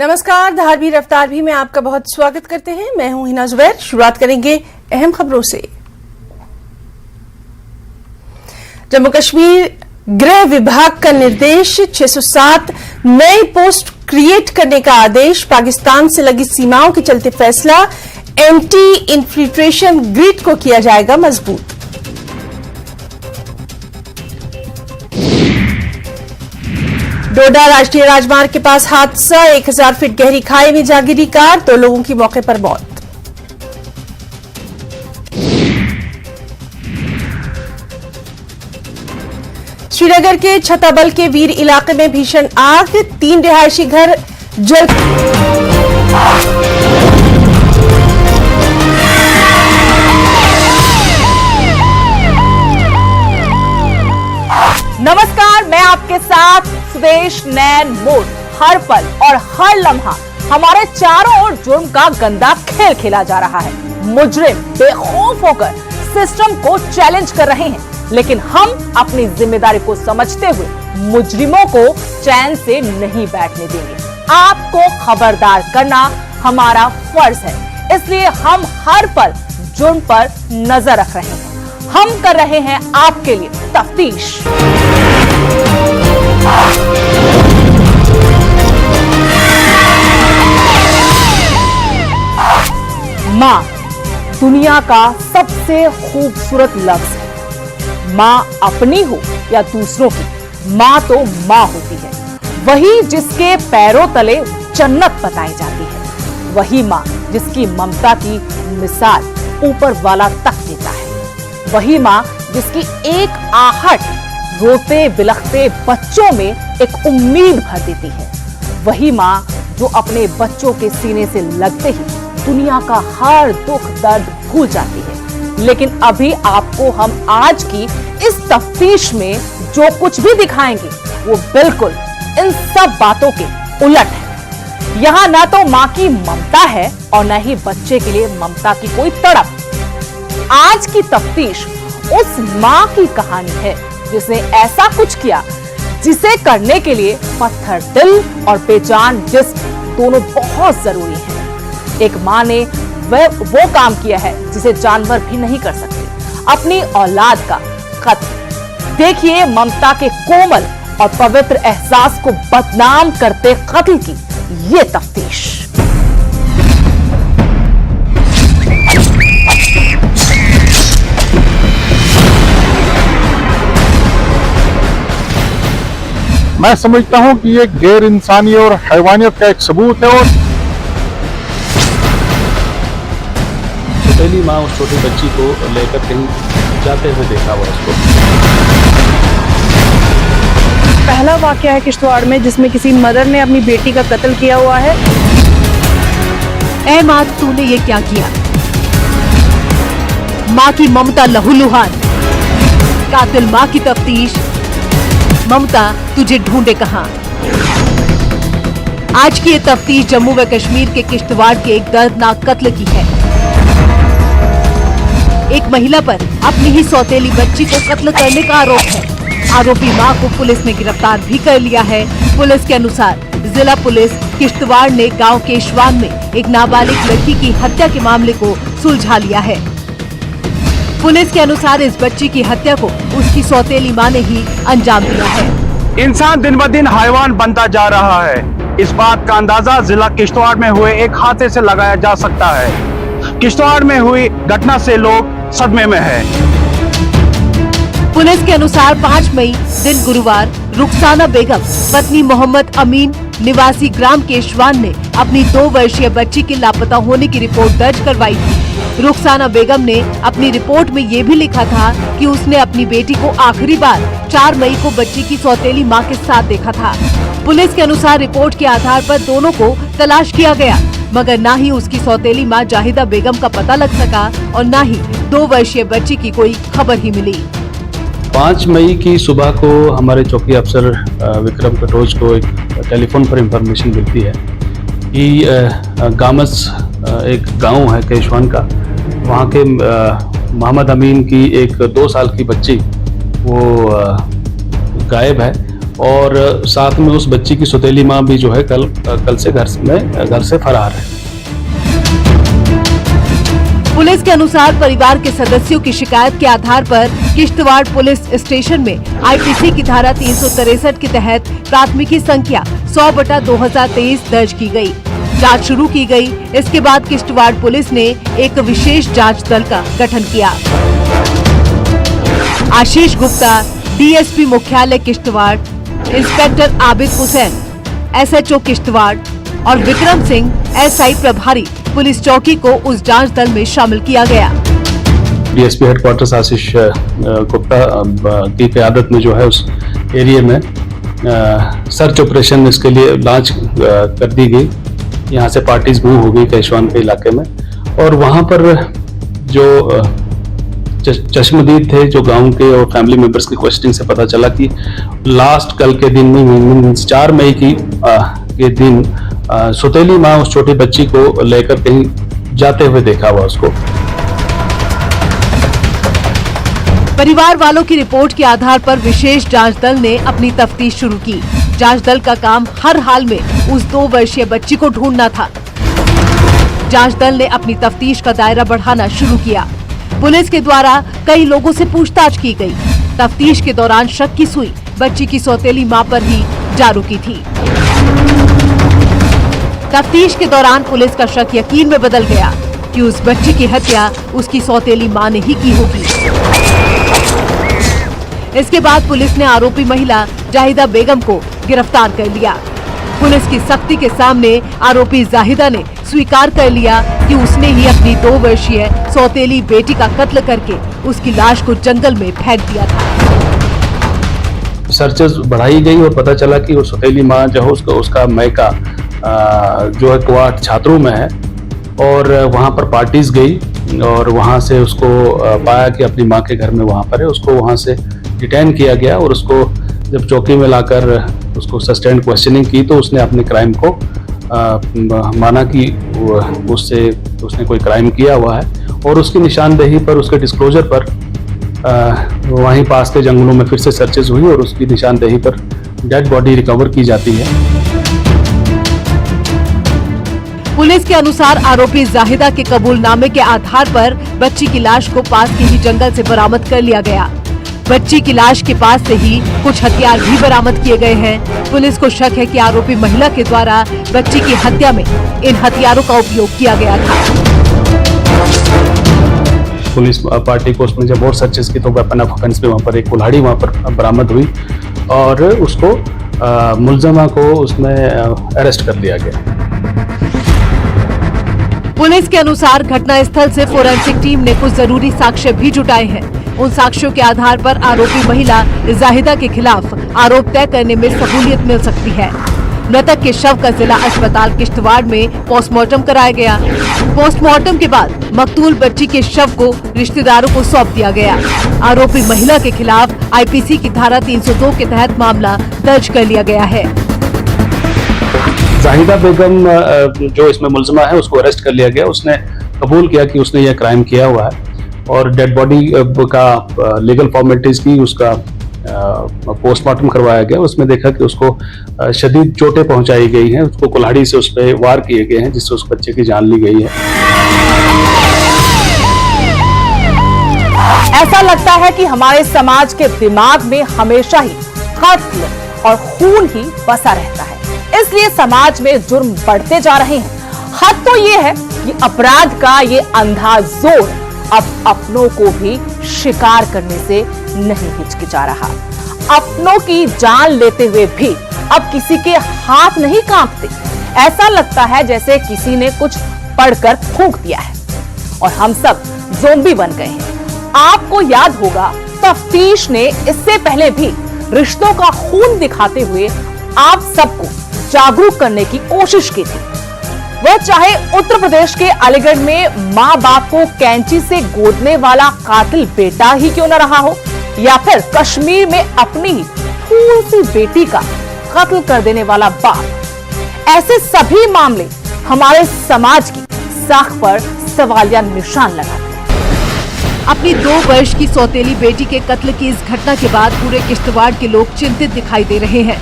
नमस्कार, धारवी रफ्तार भी में आपका बहुत स्वागत करते हैं। मैं हूं हिना जुबैर। शुरुआत करेंगे अहम खबरों से। जम्मू कश्मीर गृह विभाग का निर्देश, 607 नए पोस्ट क्रिएट करने का आदेश। पाकिस्तान से लगी सीमाओं के चलते फैसला, एंटी इन्फिल्ट्रेशन ग्रिड को किया जाएगा मजबूत। डोडा राष्ट्रीय राजमार्ग के पास हादसा, 1000 फीट गहरी खाई में जा गिरी कार, 2 लोगों की मौके पर मौत। श्रीनगर के छताबल के वीर इलाके में भीषण आग, 3 रिहायशी घर जल। नमस्कार, मैं आपके साथ सुदेश नैन मोड। हर पल और हर लम्हा हमारे चारों ओर जुर्म का गंदा खेल खेला जा रहा है। मुजरिम बेखौफ होकर सिस्टम को चैलेंज कर रहे हैं, लेकिन हम अपनी जिम्मेदारी को समझते हुए मुजरिमों को चैन से नहीं बैठने देंगे। आपको खबरदार करना हमारा फर्ज है, इसलिए हम हर पल जुर्म पर नजर रख रहे हैं। हम कर रहे हैं आपके लिए तफ्तीश। मां दुनिया का सबसे खूबसूरत लफ्ज है। मां अपनी हो या दूसरों की, मां तो मां होती है। वही जिसके पैरों तले जन्नत बताई जाती है, वही मां जिसकी ममता की मिसाल ऊपर वाला तक देता है, वही मां जिसकी एक आहट रोते बिलखते बच्चों में एक उम्मीद भर देती है, वही मां जो अपने बच्चों के सीने से लगते ही दुनिया का हर दुख दर्द भूल जाती है। लेकिन अभी आपको हम आज की इस तफ्तीश में जो कुछ भी दिखाएंगे वो बिल्कुल इन सब बातों के उलट है। यहाँ ना तो मां की ममता है और न ही बच्चे के लिए ममता की कोई तड़प। आज की तफ्तीश उस मां की कहानी है जिसने ऐसा कुछ किया जिसे करने के लिए पत्थर दिल और बेजान जिस्म दोनों बहुत जरूरी है। एक मां ने वो काम किया है जिसे जानवर भी नहीं कर सकते, अपनी औलाद का कत्ल। देखिए ममता के कोमल और पवित्र एहसास को बदनाम करते कत्ल की ये तफ्तीश। मैं समझता हूं कि ये गैर इंसानी और हैवानियत का एक सबूत है। और पहली माँ उस छोटी बच्ची को लेकर कहीं जाते हुए देखा हुआ उसको। पहला वाकया है किश्तवाड़ में जिसमें किसी मदर ने अपनी बेटी का कत्ल किया हुआ है। ऐ माँ, तूने ये क्या किया? माँ की ममता लहूलुहान, कातिल माँ की तफ्तीश। ममता तुझे ढूंढे कहां? आज की ये तफ्तीश जम्मू व कश्मीर के किश्तवाड़ के एक दर्दनाक कत्ल की है। एक महिला पर अपनी ही सौतेली बच्ची को कत्ल करने का आरोप है। आरोपी मां को पुलिस ने गिरफ्तार भी कर लिया है। पुलिस के अनुसार जिला पुलिस किश्तवाड़ ने गांव केशवान में एक नाबालिग लड़की की हत्या के मामले को सुलझा लिया है। पुलिस के अनुसार इस बच्ची की हत्या को उसकी सौतेली मां ने ही अंजाम दिया है। इंसान दिन ब दिन हैवान बनता जा रहा है। इस बात का अंदाजा जिला किश्तवाड़ में हुए एक हादसे से लगाया जा सकता है। किश्तवाड़ में हुई घटना से लोग सदमे में है। पुलिस के अनुसार 5 मई दिन गुरुवार रुखसाना बेगम पत्नी मोहम्मद अमीन निवासी ग्राम केशवान ने अपनी 2 वर्षीय बच्ची के लापता होने की रिपोर्ट दर्ज करवाई थी। रुखसाना बेगम ने अपनी रिपोर्ट में ये भी लिखा था कि उसने अपनी बेटी को आखिरी बार 4 मई को बच्ची की सौतेली मां के साथ देखा था। पुलिस के अनुसार रिपोर्ट के आधार पर दोनों को तलाश किया गया, मगर न ही उसकी सौतेली मां जाहिदा बेगम का पता लग सका और न ही 2 वर्षीय बच्ची की कोई खबर ही मिली। 5 मई की सुबह को हमारे चौकी अफसर विक्रम कटोच को एक टेलीफोन पर इंफॉर्मेशन मिलती है कि गामस एक गांव है केशवान का, वहाँ के मोहम्मद अमीन की एक 2 साल की बच्ची वो गायब है और साथ में उस बच्ची की सौतेली माँ भी जो है कल से घर से फरार है। पुलिस के अनुसार परिवार के सदस्यों की शिकायत के आधार पर किश्तवाड़ पुलिस स्टेशन में आईपीसी की धारा 363 के तहत प्राथमिकी संख्या 100/2023 दर्ज की गई। जांच शुरू की गई। इसके बाद किश्तवाड़ पुलिस ने एक विशेष जांच दल का गठन किया। आशीष गुप्ता, डीएसपी मुख्यालय किश्तवाड़, इंस्पेक्टर आबिद हुसैन, एसएचओ किश्तवाड़ और विक्रम सिंह, एसआई प्रभारी पुलिस चौकी को उस जांच दल में शामिल किया गया। डीएसपी हेडक्वार्टर्स आशीष गुप्ता की क़यादत में जो है उस एरिया में सर्च ऑपरेशन इसके लिए लॉन्च कर दी गई। यहाँ से पार्टीज मूव हो गई कैशवान के इलाके में, और वहाँ पर जो चश्मदीद थे जो गांव के और फैमिली मेंबर्स की क्वेश्चनिंग से पता चला कि लास्ट कल के दिन में 4 मई के दिन सौतेली माँ उस छोटी बच्ची को लेकर कहीं जाते हुए देखा हुआ उसको। परिवार वालों की रिपोर्ट के आधार पर विशेष जांच दल ने अपनी तफ्तीश शुरू की। जांच दल का काम हर हाल में उस 2 वर्षीय बच्ची को ढूंढना था। जांच दल ने अपनी तफ्तीश का दायरा बढ़ाना शुरू किया। पुलिस के द्वारा कई लोगों से पूछताछ की गई। तफ्तीश के दौरान शक की सुई बच्ची की सौतेली मां पर ही जा रुकी थी। तफ्तीश के दौरान पुलिस का शक यकीन में बदल गया कि उस बच्ची की हत्या उसकी सौतेली मां ने ही की होगी। इसके बाद पुलिस ने आरोपी महिला जाहिदा बेगम को गिरफ्तार कर लिया। पुलिस की सख्ती के सामने आरोपी जाहिदा ने स्वीकार कर लिया कि उसने ही अपनी 2 वर्षीय सौतेली बेटी का कत्ल करके उसकी लाश को जंगल में फेंक दिया था। सर्चेस बढ़ाई गई और पता चला कि वो सौतेली माँ जो है उसका मैका जो है क्वाड छात्रों में है, और वहाँ पर पार्टीज गई और वहाँ से उसको पाया कि अपनी माँ के घर में वहाँ पर है। उसको वहाँ से डिटेन किया गया और उसको जब चौकी में लाकर उसको सस्टेंड क्वेश्चनिंग की तो उसने अपने क्राइम को माना कि उसने कोई क्राइम किया हुआ है, और उसकी निशानदेही पर उसके डिस्क्लोजर पर वहीं पास के जंगलों में फिर से सर्चेज हुई और उसकी निशानदेही पर डेड बॉडी रिकवर की जाती है। पुलिस के अनुसार आरोपी जाहिदा के कबूलनामे के आधार पर बच्ची की लाश को पास के ही जंगल से बरामद कर लिया गया। बच्ची की लाश के पास से ही कुछ हथियार भी बरामद किए गए हैं। पुलिस को शक है कि आरोपी महिला के द्वारा बच्ची की हत्या में इन हथियारों का उपयोग किया गया था। पुलिस पार्टी को उसमें जब और सर्चेस की तो वेपन ऑफ ऑफेंस पे वहाँ पर एक कुल्हाड़ी वहाँ पर बरामद हुई और उसको मुलजमा को उसमें अरेस्ट कर लिया गया। पुलिस के अनुसार घटनास्थल से फोरेंसिक टीम ने कुछ जरूरी साक्ष्य भी जुटाए हैं। उन साक्ष्यों के आधार पर आरोपी महिला जाहिदा के खिलाफ आरोप तय करने में सहूलियत मिल सकती है। मृतक के शव का जिला अस्पताल किश्तवाड़ में पोस्टमार्टम कराया गया। पोस्टमार्टम के बाद मकतूल बच्ची के शव को रिश्तेदारों को सौंप दिया गया। आरोपी महिला के खिलाफ आईपीसी की धारा 302 के तहत मामला दर्ज कर लिया गया है। जाहिदा बेगम जो इसमें मुलजमा है उसको अरेस्ट कर लिया गया। उसने कबूल किया कि उसने यह क्राइम किया हुआ है और डेड बॉडी का लीगल फॉर्मेलिटीज की उसका पोस्टमार्टम करवाया गया। उसमें देखा कि उसको शदीद चोटें पहुंचाई गई हैं, उसको कुल्हाड़ी से उस पर वार किए गए हैं जिससे उस बच्चे की जान ली गई है। ऐसा लगता है कि हमारे समाज के दिमाग में हमेशा ही कत्ल और खून ही बसा रहता है, इसलिए समाज में जुर्म बढ़ते जा रहे हैं। हद तो ये है कि अपराध का ये अंधा जोर अब अपनों को भी शिकार करने से नहीं हिचकिचा रहा। अपनों की जान लेते हुए भी अब किसी के हाथ नहीं कांपते। ऐसा लगता है जैसे किसी ने कुछ पढ़कर फूंक दिया है और हम सब ज़ोंबी बन गए हैं। आपको याद होगा तफ्तीश ने इससे पहले भी रिश्तों का खून दिखाते हुए आप सबको जागरूक करने की कोशिश की थी। वह चाहे उत्तर प्रदेश के अलीगढ़ में मां बाप को कैंची से गोदने वाला कातिल बेटा ही क्यों न रहा हो, या फिर कश्मीर में अपनी फूल सी बेटी का कत्ल कर देने वाला बाप। ऐसे सभी मामले हमारे समाज की साख पर सवालिया निशान लगाते हैं। अपनी 2 वर्ष की सौतेली बेटी के कत्ल की इस घटना के बाद पूरे किश्तवाड़ के लोग चिंतित दिखाई दे रहे हैं।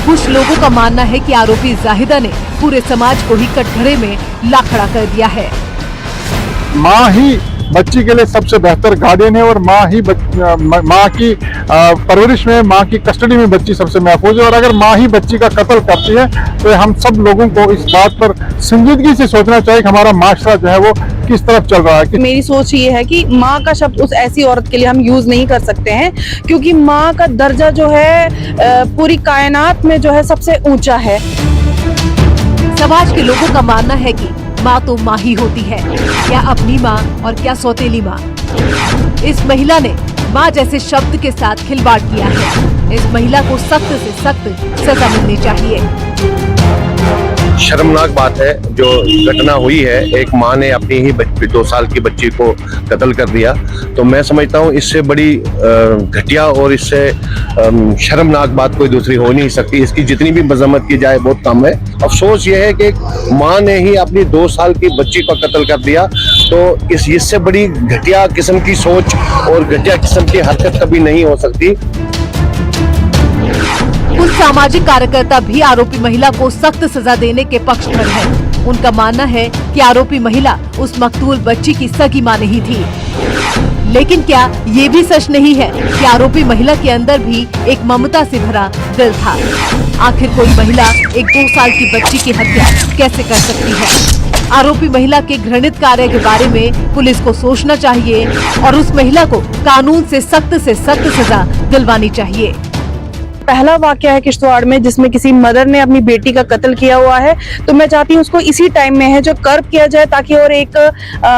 कुछ लोगों का मानना है कि आरोपी जाहिदा ने पूरे समाज को ही कटघरे में ला खड़ा कर दिया है। माँ ही बच्ची के लिए सबसे बेहतर गार्डियन है और माँ की परवरिश में, माँ की कस्टडी में बच्ची सबसे महफूज है। और अगर माँ ही बच्ची का कत्ल करती है तो हम सब लोगों को इस बात पर संजीदगी से सोचना चाहिए कि हमारा माशरा जो है वो किस तरफ चल रहा है। मेरी सोच ये है कि माँ का शब्द उस ऐसी औरत के लिए हम यूज नहीं कर सकते हैं, क्योंकि माँ का दर्जा जो है पूरी कायनात में जो है सबसे ऊंचा है। समाज के लोगों का मानना है कि माँ तो माँ ही होती है, क्या अपनी माँ और क्या सौतेली माँ। इस महिला ने माँ जैसे शब्द के साथ खिलवाड़ किया है। इस महिला को सख्त से सख्त सजा मिलनी चाहिए। शर्मनाक बात है जो घटना हुई है। एक माँ ने अपनी ही 2 साल की बच्ची को कत्ल कर दिया। तो मैं समझता हूँ इससे बड़ी घटिया और इससे शर्मनाक बात कोई दूसरी हो नहीं सकती। इसकी जितनी भी मजम्मत की जाए बहुत कम है। अफसोस ये है कि एक माँ ने ही अपनी 2 साल की बच्ची को कत्ल कर दिया। तो इससे बड़ी घटिया किस्म की सोच और घटिया किस्म की हरकत कभी नहीं हो सकती। कुछ सामाजिक कार्यकर्ता भी आरोपी महिला को सख्त सजा देने के पक्ष में हैं। उनका मानना है कि आरोपी महिला उस मकतूल बच्ची की सगी माँ नहीं थी। लेकिन क्या ये भी सच नहीं है कि आरोपी महिला के अंदर भी एक ममता से भरा दिल था? आखिर कोई महिला एक 2 साल की बच्ची की हत्या कैसे कर सकती है? आरोपी महिला के घृणित कार्य के बारे में पुलिस को सोचना चाहिए और उस महिला को कानून से सख्त सजा दिलवानी चाहिए। पहला वाकया है किश्तवाड़ में जिसमें किसी मदर ने अपनी बेटी का कत्ल किया हुआ है, तो मैं चाहती हूँ उसको इसी टाइम में है जो कर्ब किया जाए, ताकि और एक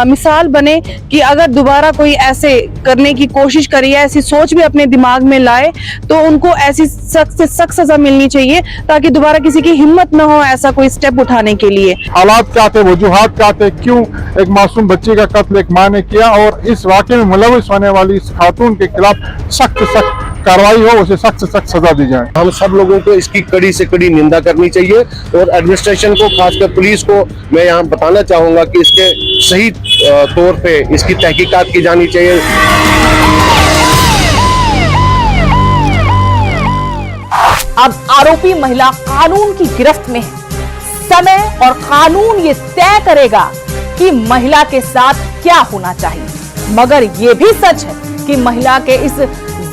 मिसाल बने कि अगर दोबारा कोई ऐसे करने की कोशिश करे या ऐसी सोच भी अपने दिमाग में लाए तो उनको ऐसी सख्त से सख्त सजा मिलनी चाहिए, ताकि दोबारा किसी की हिम्मत न हो ऐसा कोई स्टेप उठाने के लिए। हालात क्या थे, वजूहात क्या थे, क्यों एक मासूम बच्ची का कत्ल एक माँ ने किया, और इस वाकये में मुलविस होने वाली इस खातून के खिलाफ सख्त कार्रवाई हो, उसे सख्त से सख्त सजा दी जाए। हम सब लोगों को इसकी कड़ी से कड़ी निंदा करनी चाहिए और एडमिनिस्ट्रेशन को, खासकर पुलिस को मैं यहाँ बताना चाहूंगा कि इसके सही तौर पे इसकी तहकीकात की जानी चाहिए। अब आरोपी महिला कानून की गिरफ्त में है। समय और कानून ये तय करेगा कि महिला के साथ क्या होना चाहिए। मगर ये भी सच है कि महिला के इस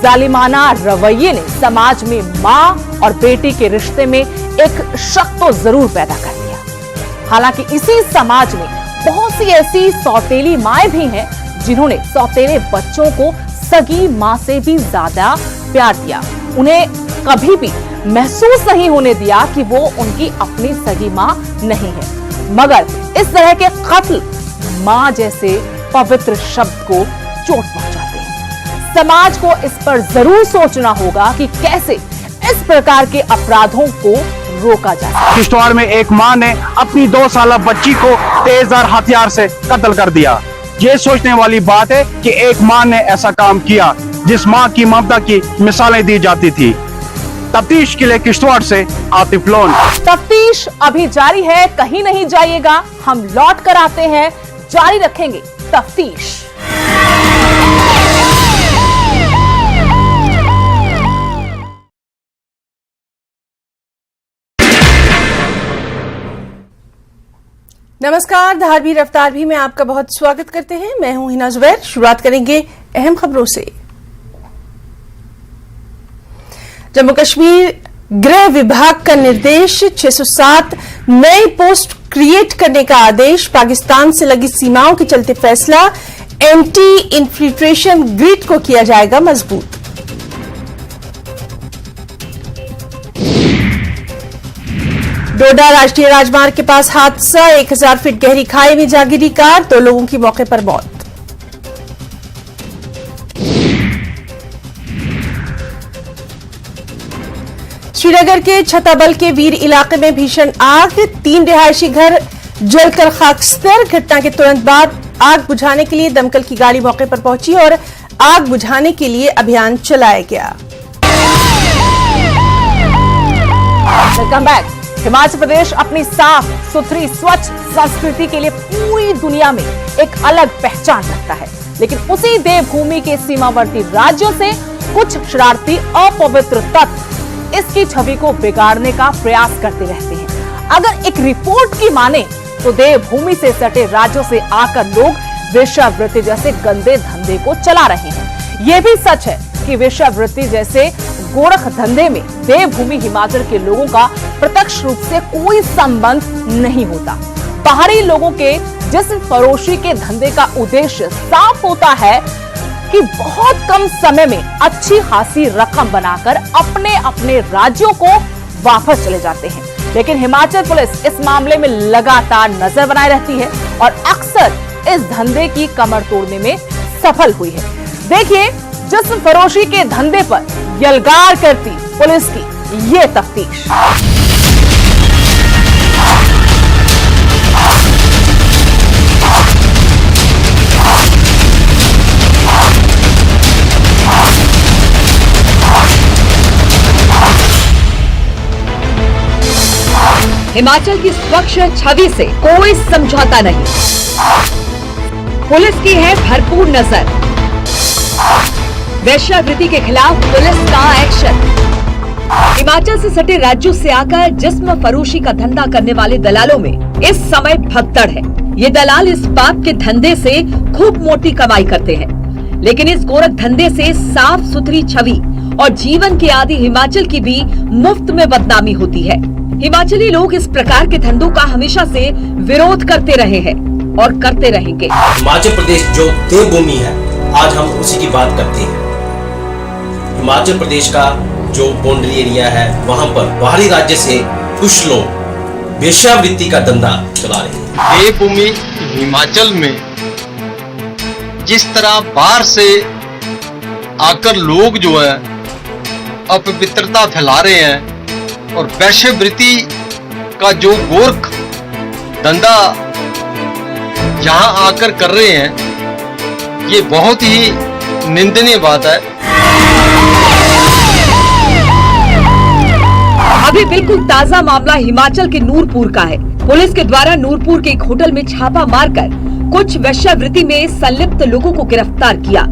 जालिमाना रवैये ने समाज में माँ और बेटी के रिश्ते में एक शक तो जरूर पैदा कर दिया। हालांकि इसी समाज में बहुत सी ऐसी सौतेली माएं भी हैं जिन्होंने सौतेले बच्चों को सगी माँ से भी ज्यादा प्यार दिया। उन्हें कभी भी महसूस नहीं होने दिया कि वो उनकी अपनी सगी माँ नहीं है। मगर इस तरह के कत्ल माँ जैसे पवित्र शब्द को चोट पहुंचाते हैं। समाज को इस पर जरूर सोचना होगा कि कैसे इस प्रकार के अपराधों को रोका जाए। किश्तवाड़ में एक मां ने अपनी 2 साल बच्ची को तेजधार हथियार से कत्ल कर दिया। ये सोचने वाली बात है कि एक मां ने ऐसा काम किया जिस मां की ममता की मिसालें दी जाती थी। तफ्तीश के लिए किश्तवाड़ से आतिफ लोन। तफ्तीश अभी जारी है, कहीं नहीं जाइएगा, हम लौट कर आते हैं, जारी रखेंगे तफ्तीश। नमस्कार, धारवी रफ्तार भी में आपका बहुत स्वागत करते हैं। मैं हूं हिना जुबैर। शुरुआत करेंगे अहम खबरों से। जम्मू कश्मीर गृह विभाग का निर्देश, 607 नए पोस्ट क्रिएट करने का आदेश। पाकिस्तान से लगी सीमाओं के चलते फैसला, एंटी इन्फिल्ट्रेशन ग्रिड को किया जाएगा मजबूत। डोडा राष्ट्रीय राजमार्ग के पास हादसा, 1000 फीट गहरी खाई में जा गिरी कार, 2 लोगों की मौके पर मौत। श्रीनगर के छताबल के वीर इलाके में भीषण आग, 3 रिहायशी घर जलकर खाकस्तर। घटना के तुरंत बाद आग बुझाने के लिए दमकल की गाड़ी मौके पर पहुंची और आग बुझाने के लिए अभियान चलाया गया। Welcome back. हिमाचल प्रदेश अपनी साफ सुथरी स्वच्छ संस्कृति के लिए पूरी दुनिया में एक अलग पहचान रखता है, लेकिन उसी देवभूमि के सीमावर्ती राज्यों से कुछ शरारती अपवित्र तत्व इसकी छवि को बिगाड़ने का प्रयास करते रहते हैं। अगर एक रिपोर्ट की माने तो देवभूमि से सटे राज्यों से आकर लोग वेश्यावृत्ति जैसे गंदे धंधे को चला रहे हैं। यह भी सच है कि वेश्यावृत्ति जैसे गोरख धंधे में देवभूमि हिमाचल के लोगों का प्रत्यक्ष रूप से कोई संबंध नहीं होता। बाहरी लोगों के जिस्म फरोशी के धंधे का उद्देश्य साफ होता है कि बहुत कम समय में अच्छी खासी रकम बनाकर अपने अपने राज्यों को वापस चले जाते हैं। लेकिन हिमाचल पुलिस इस मामले में लगातार नजर बनाए रहती है और अक्सर इस धंधे की कमर तोड़ने में सफल हुई है। देखिए जिस्म फरोशी के धंधे पर यलगार करती पुलिस की ये तफ्तीश। हिमाचल की स्वच्छ छवि से कोई समझौता नहीं। पुलिस की है भरपूर नजर। वेश्यावृत्ति के खिलाफ पुलिस का एक्शन। हिमाचल से सटे राज्यों से आकर जिस्म फरोशी का धंधा करने वाले दलालों में इस समय भगदड़ है। ये दलाल इस पाप के धंधे से खूब मोटी कमाई करते हैं, लेकिन इस गोरख धंधे से साफ सुथरी छवि और जीवन के आदि हिमाचल की भी मुफ्त में बदनामी होती है। हिमाचली लोग इस प्रकार के धंधों का हमेशा से विरोध करते रहे हैं और करते रहेंगे। हिमाचल प्रदेश जो देवभूमि है, आज हम उसी की बात करते हैं। हिमाचल प्रदेश का जो बाउंड्री एरिया है, वहाँ पर बाहरी राज्य से कुछ लोग वेश्यावृत्ति का धंधा चला रहे हैं। देवभूमि हिमाचल में जिस तरह बाहर से आकर लोग जो है अपवित्रता फैला रहे हैं और वेश्यावृत्ति का जो गोरख धंधा यहाँ आकर कर रहे हैं, ये बहुत ही निंदनीय बात है। अभी बिल्कुल ताजा मामला हिमाचल के नूरपुर का है। पुलिस के द्वारा नूरपुर के एक होटल में छापा मारकर कुछ वेश्यावृत्ति में संलिप्त लोगों को गिरफ्तार किया।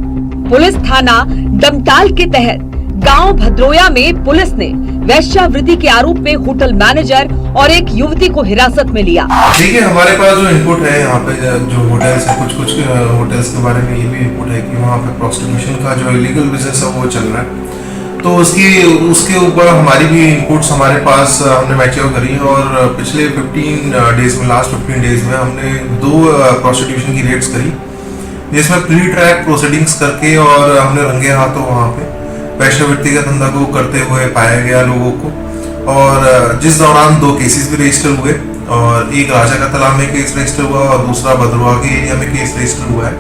पुलिस थाना डमटाल के तहत गांव भद्रोया में पुलिस ने वेश्यावृत्ति के आरोप में होटल मैनेजर और एक युवती को हिरासत में लिया। देखिए, हमारे पास जो इनपुट है यहाँ पे जो होटल्स है, कुछ होटल्स के बारे में ये भी इनपुट है कि वहाँ पे प्रोस्टिट्यूशन का जो इलीगल बिजनेस है वो चल रहा है। तो उसके ऊपर हमारी भी इनपुट्स हमारे पास हमने मैच्योर करी और पिछले 15 डेज में, लास्ट 15 डेज में हमने 2 प्रोस्टिट्यूशन की रेड्स करी, जिसमें प्री ट्रैक प्रोसीडिंग्स करके और हमने रंगे हाथों वहाँ पे वेश्यावृत्ति का धंधा को करते हुए पाया गया लोगों को। और जिस दौरान 2 केसेस भी रजिस्टर हुए और एक राजा का तालाब में केस रजिस्टर हुआ और दूसरा भद्रवाह के एरिया में केस रजिस्टर हुआ है,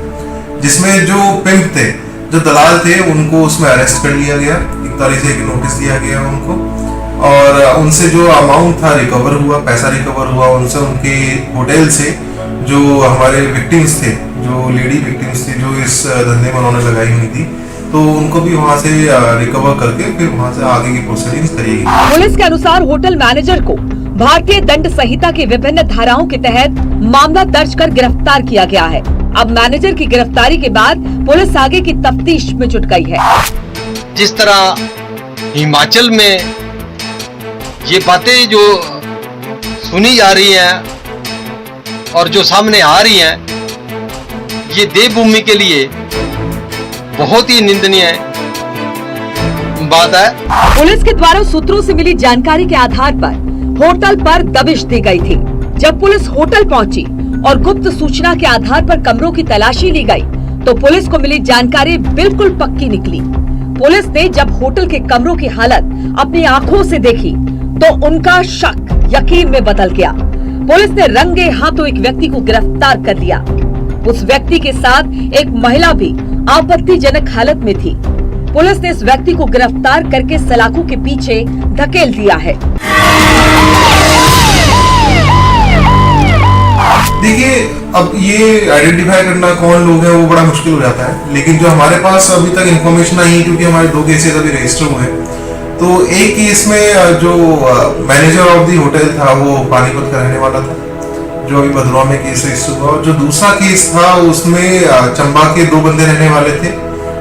जिसमें जो पिंप थे, जो दलाल थे, उनको उसमें अरेस्ट कर लिया गया। 41 की नोटिस दिया गया उनको और उनसे जो अमाउंट था रिकवर हुआ, पैसा रिकवर हुआ उनसे, उनके होटल से जो हमारे विक्टिम्स थे, जो लेडी विक्टिम्स थे जो इस धंधे में उन्होंने लगाई हुई थी, तो उनको भी वहाँ से रिकवर करके फिर वहाँ से आगे की प्रोसीडिंग्स करेगी। पुलिस के अनुसार होटल मैनेजर को भारतीय दंड संहिता की विभिन्न धाराओं के तहत मामला दर्ज कर गिरफ्तार किया गया है। अब मैनेजर की गिरफ्तारी के बाद पुलिस आगे की तफ्तीश में जुट गई है। जिस तरह हिमाचल में ये बातें जो सुनी जा रही हैं और जो सामने आ रही हैं, ये देवभूमि के लिए बहुत ही निंदनीय बात है। पुलिस के द्वारा सूत्रों से मिली जानकारी के आधार पर होटल पर दबिश दी गई थी। जब पुलिस होटल पहुंची और गुप्त सूचना के आधार पर कमरों की तलाशी ली गई, तो पुलिस को मिली जानकारी बिल्कुल पक्की निकली। पुलिस ने जब होटल के कमरों की हालत अपनी आंखों से देखी, तो उनका शक यकीन में बदल गया। पुलिस ने रंगे हाथों एक व्यक्ति को गिरफ्तार कर लिया। उस व्यक्ति के साथ एक महिला भी आपत्तिजनक हालत में थी। पुलिस ने इस व्यक्ति को गिरफ्तार करके सलाखों के पीछे धकेल दिया है। देखिए, अब ये आइडेंटिफाई करना कौन लोग हैं वो बड़ा मुश्किल हो जाता है, लेकिन जो हमारे पास अभी तक इन्फॉर्मेशन आई है, क्योंकि हमारे 2 केसेस अभी रजिस्टर हुए हैं, तो एक केस में जो मैनेजर ऑफ द होटल था वो पानीपत का रहने वाला था, जो अभी भदरवा में केस रजिस्टर हुआ। और जो दूसरा केस था उसमें चंबा के 2 बंदे रहने वाले थे,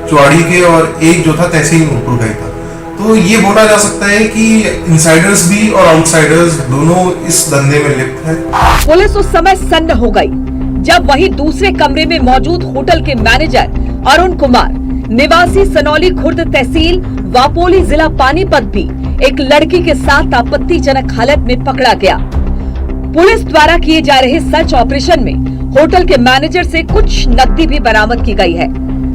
चुवाड़ी के, और एक जो था तहसील नूरपुर का ही था। तो ये बोला जा सकता है कि इनसाइडर्स भी और आउटसाइडर्स दोनों इस धंधे में लिप्त है। पुलिस उस समय सन्न हो गई जब वही दूसरे कमरे में मौजूद होटल के मैनेजर अरुण कुमार निवासी सनौली खुर्द तहसील वापोली जिला पानीपत भी एक लड़की के साथ आपत्तिजनक हालत में पकड़ा गया। पुलिस द्वारा किए जा रहे सर्च ऑपरेशन में होटल के मैनेजर से कुछ नकदी भी बरामद की गई है।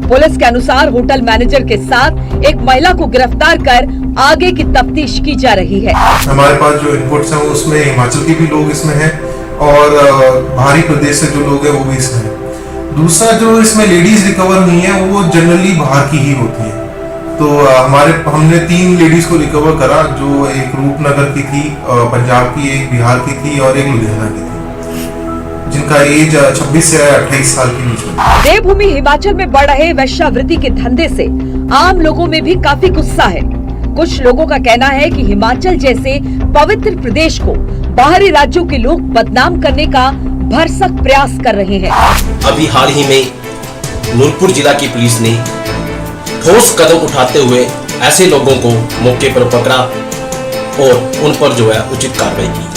पुलिस के अनुसार होटल मैनेजर के साथ एक महिला को गिरफ्तार कर आगे की तफ्तीश की जा रही है। हमारे पास जो इनपुट्स हैं उसमें हिमाचल के भी लोग इसमें हैं और बाहरी प्रदेश से जो लोग हैं वो भी इसमें हैं। दूसरा जो इसमें लेडीज रिकवर हुई है वो जनरली बाहर की ही होती है। तो हमने 3 लेडीज को रिकवर करा, जो एक रूपनगर की थी, पंजाब की, एक बिहार की थी और एक लुधियाना की थी, जिनका एज 26 से 28 साल के बीच में। देवभूमि हिमाचल में बढ़ रहे वेश्यावृत्ति के धंधे से आम लोगों में भी काफी गुस्सा है। कुछ लोगों का कहना है कि हिमाचल जैसे पवित्र प्रदेश को बाहरी राज्यों के लोग बदनाम करने का भरसक प्रयास कर रहे हैं। अभी हाल ही में नूरपुर जिला की पुलिस ने ठोस कदम उठाते हुए ऐसे लोगों को मौके पर पकड़ा और उन पर जो है उचित कार्रवाई की।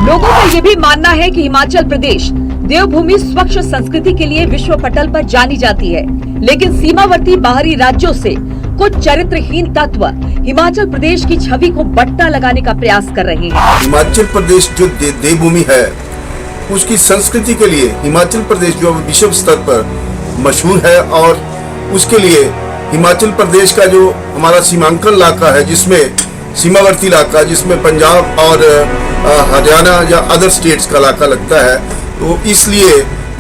लोगों का ये भी मानना है कि हिमाचल प्रदेश देवभूमि स्वच्छ संस्कृति के लिए विश्व पटल पर जानी जाती है, लेकिन सीमावर्ती बाहरी राज्यों से कुछ चरित्रहीन तत्व हिमाचल प्रदेश की छवि को बट्टा लगाने का प्रयास कर रहे हैं। हिमाचल प्रदेश जो देवभूमि है उसकी संस्कृति के लिए हिमाचल प्रदेश जो विश्व स्तर पर मशहूर है, और उसके लिए हिमाचल प्रदेश का जो हमारा सीमांकन इलाका है, जिसमें सीमावर्ती इलाका, जिसमें पंजाब और हरियाणा या अदर स्टेट्स का इलाका लगता है, तो इसलिए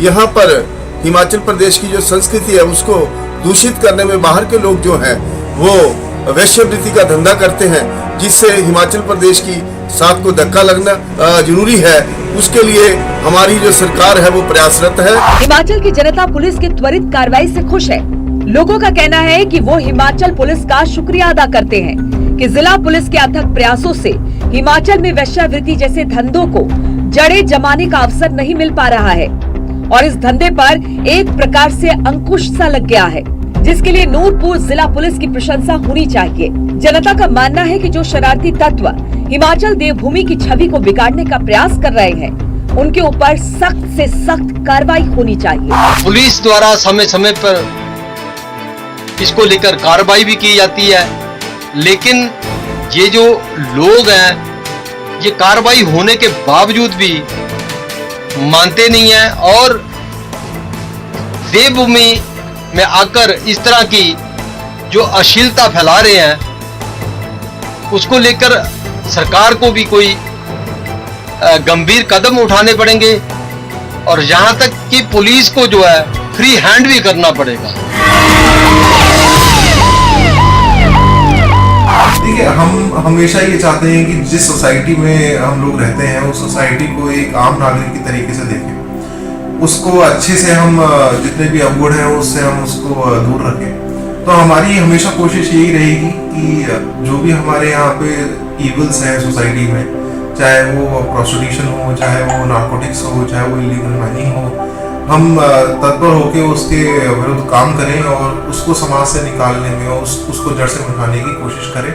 यहाँ पर हिमाचल प्रदेश की जो संस्कृति है उसको दूषित करने में बाहर के लोग जो हैं वो वैश्यवृत्ति का धंधा करते हैं, जिससे हिमाचल प्रदेश की साथ को धक्का लगना जरूरी है। उसके लिए हमारी जो सरकार है वो प्रयासरत है। हिमाचल की जनता पुलिस की त्वरित कार्रवाई से खुश है। लोगों का कहना है कि वो हिमाचल पुलिस का शुक्रिया अदा करते हैं कि जिला पुलिस के अथक प्रयासों से हिमाचल में वेश्यावृत्ति जैसे धंधों को जड़ें जमाने का अवसर नहीं मिल पा रहा है और इस धंधे पर एक प्रकार से अंकुश सा लग गया है, जिसके लिए नूरपुर जिला पुलिस की प्रशंसा होनी चाहिए। जनता का मानना है कि जो शरारती तत्व हिमाचल देवभूमि की छवि को बिगाड़ने का प्रयास कर रहे हैं, उनके ऊपर सख्त से सख्त कार्रवाई होनी चाहिए। पुलिस द्वारा समय समय पर इसको लेकर कार्रवाई भी की जाती है, लेकिन ये जो लोग हैं ये कार्रवाई होने के बावजूद भी मानते नहीं हैं और देवभूमि में आकर इस तरह की जो अश्लीलता फैला रहे हैं, उसको लेकर सरकार को भी कोई गंभीर कदम उठाने पड़ेंगे और यहाँ तक कि पुलिस को जो है फ्री हैंड भी करना पड़ेगा। देखिए, हम हमेशा ये चाहते हैं कि जिस सोसाइटी में हम लोग रहते हैं उस सोसाइटी को एक आम नागरिक की तरीके से देखें, उसको अच्छे से हम जितने भी अवगुण हैं उससे हम उसको दूर रखें। तो हमारी हमेशा कोशिश यही रहेगी कि जो भी हमारे यहाँ पे इवल्स हैं सोसाइटी में, चाहे वो प्रोस्टिट्यूशन हो, चाहे वो नार्कोटिक्स हो, चाहे वो इलीगल माइनिंग हो, हम तत्पर होकर उसके विरुद्ध काम करें और उसको समाज से निकालने में और उसको जड़ से उठाने की कोशिश करें।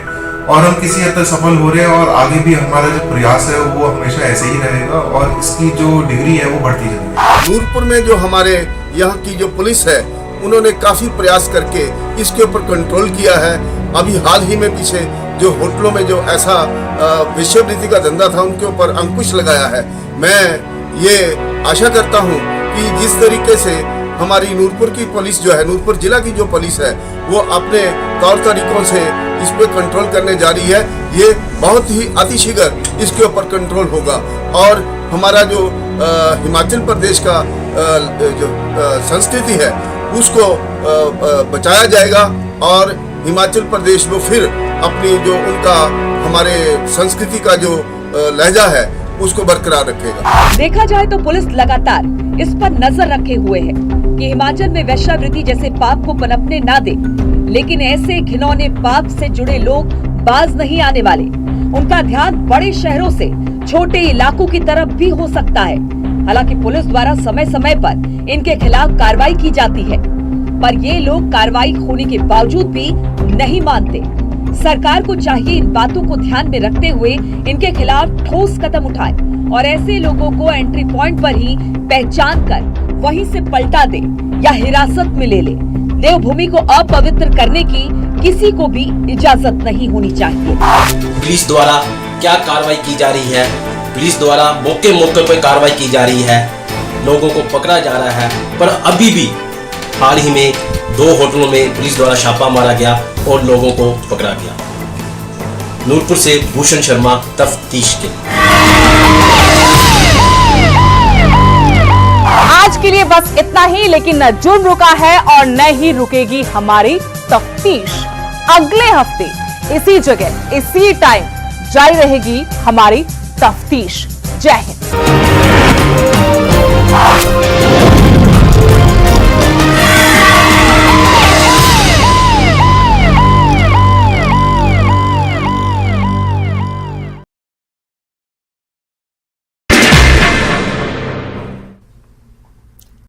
और हम किसी हद तक सफल हो रहे हैं और आगे भी हमारा जो प्रयास है वो हमेशा ऐसे ही रहेगा और इसकी जो डिग्री है वो बढ़ती जाएगी। नूरपुर में जो हमारे यहाँ की जो पुलिस है उन्होंने काफी प्रयास करके इसके ऊपर कंट्रोल किया है। अभी हाल ही में पीछे जो होटलों में जो ऐसा वेश्यावृत्ति का धंधा था उनके ऊपर अंकुश लगाया है। मैं ये आशा करता हूँ कि जिस तरीके से हमारी नूरपुर की पुलिस जो है, नूरपुर जिला की जो पुलिस है, वो अपने तौर तरीकों से इस पे कंट्रोल करने जा रही है, ये बहुत ही अतिशीघ्र इसके ऊपर कंट्रोल होगा और हमारा जो हिमाचल प्रदेश का जो संस्कृति है उसको बचाया जाएगा और हिमाचल प्रदेश में फिर अपनी जो उनका हमारे संस्कृति का जो लहजा है उसको बरकरार रखेगा। देखा जाए तो पुलिस लगातार इस पर नजर रखे हुए है कि हिमाचल में वेश्यावृत्ति जैसे पाप को पनपने ना दे, लेकिन ऐसे घिनौने पाप से जुड़े लोग बाज नहीं आने वाले। उनका ध्यान बड़े शहरों से छोटे इलाकों की तरफ भी हो सकता है। हालांकि पुलिस द्वारा समय समय पर इनके खिलाफ कार्रवाई की जाती है, पर ये लोग कार्रवाई होने के बावजूद भी नहीं मानते। सरकार को चाहिए इन बातों को ध्यान में रखते हुए इनके खिलाफ ठोस कदम उठाए और ऐसे लोगों को एंट्री पॉइंट पर ही पहचान कर वहीं से पलटा दे या हिरासत में ले ले। देवभूमि को अपवित्र करने की किसी को भी इजाजत नहीं होनी चाहिए। पुलिस द्वारा क्या कार्रवाई की जा रही है, पुलिस द्वारा मौके मौके पर कार्रवाई की जा रही है, लोगों को पकड़ा जा रहा है, पर अभी भी हाल ही में 2 होटलों में पुलिस द्वारा छापा मारा गया और लोगों को पकड़ा गया। नूरपुर से भूषण शर्मा, तफ्तीश के। आज के लिए बस इतना ही, लेकिन न जुर्म रुका है और न ही रुकेगी हमारी तफ्तीश। अगले हफ्ते इसी जगह इसी टाइम जारी रहेगी हमारी तफ्तीश। जय हिंद।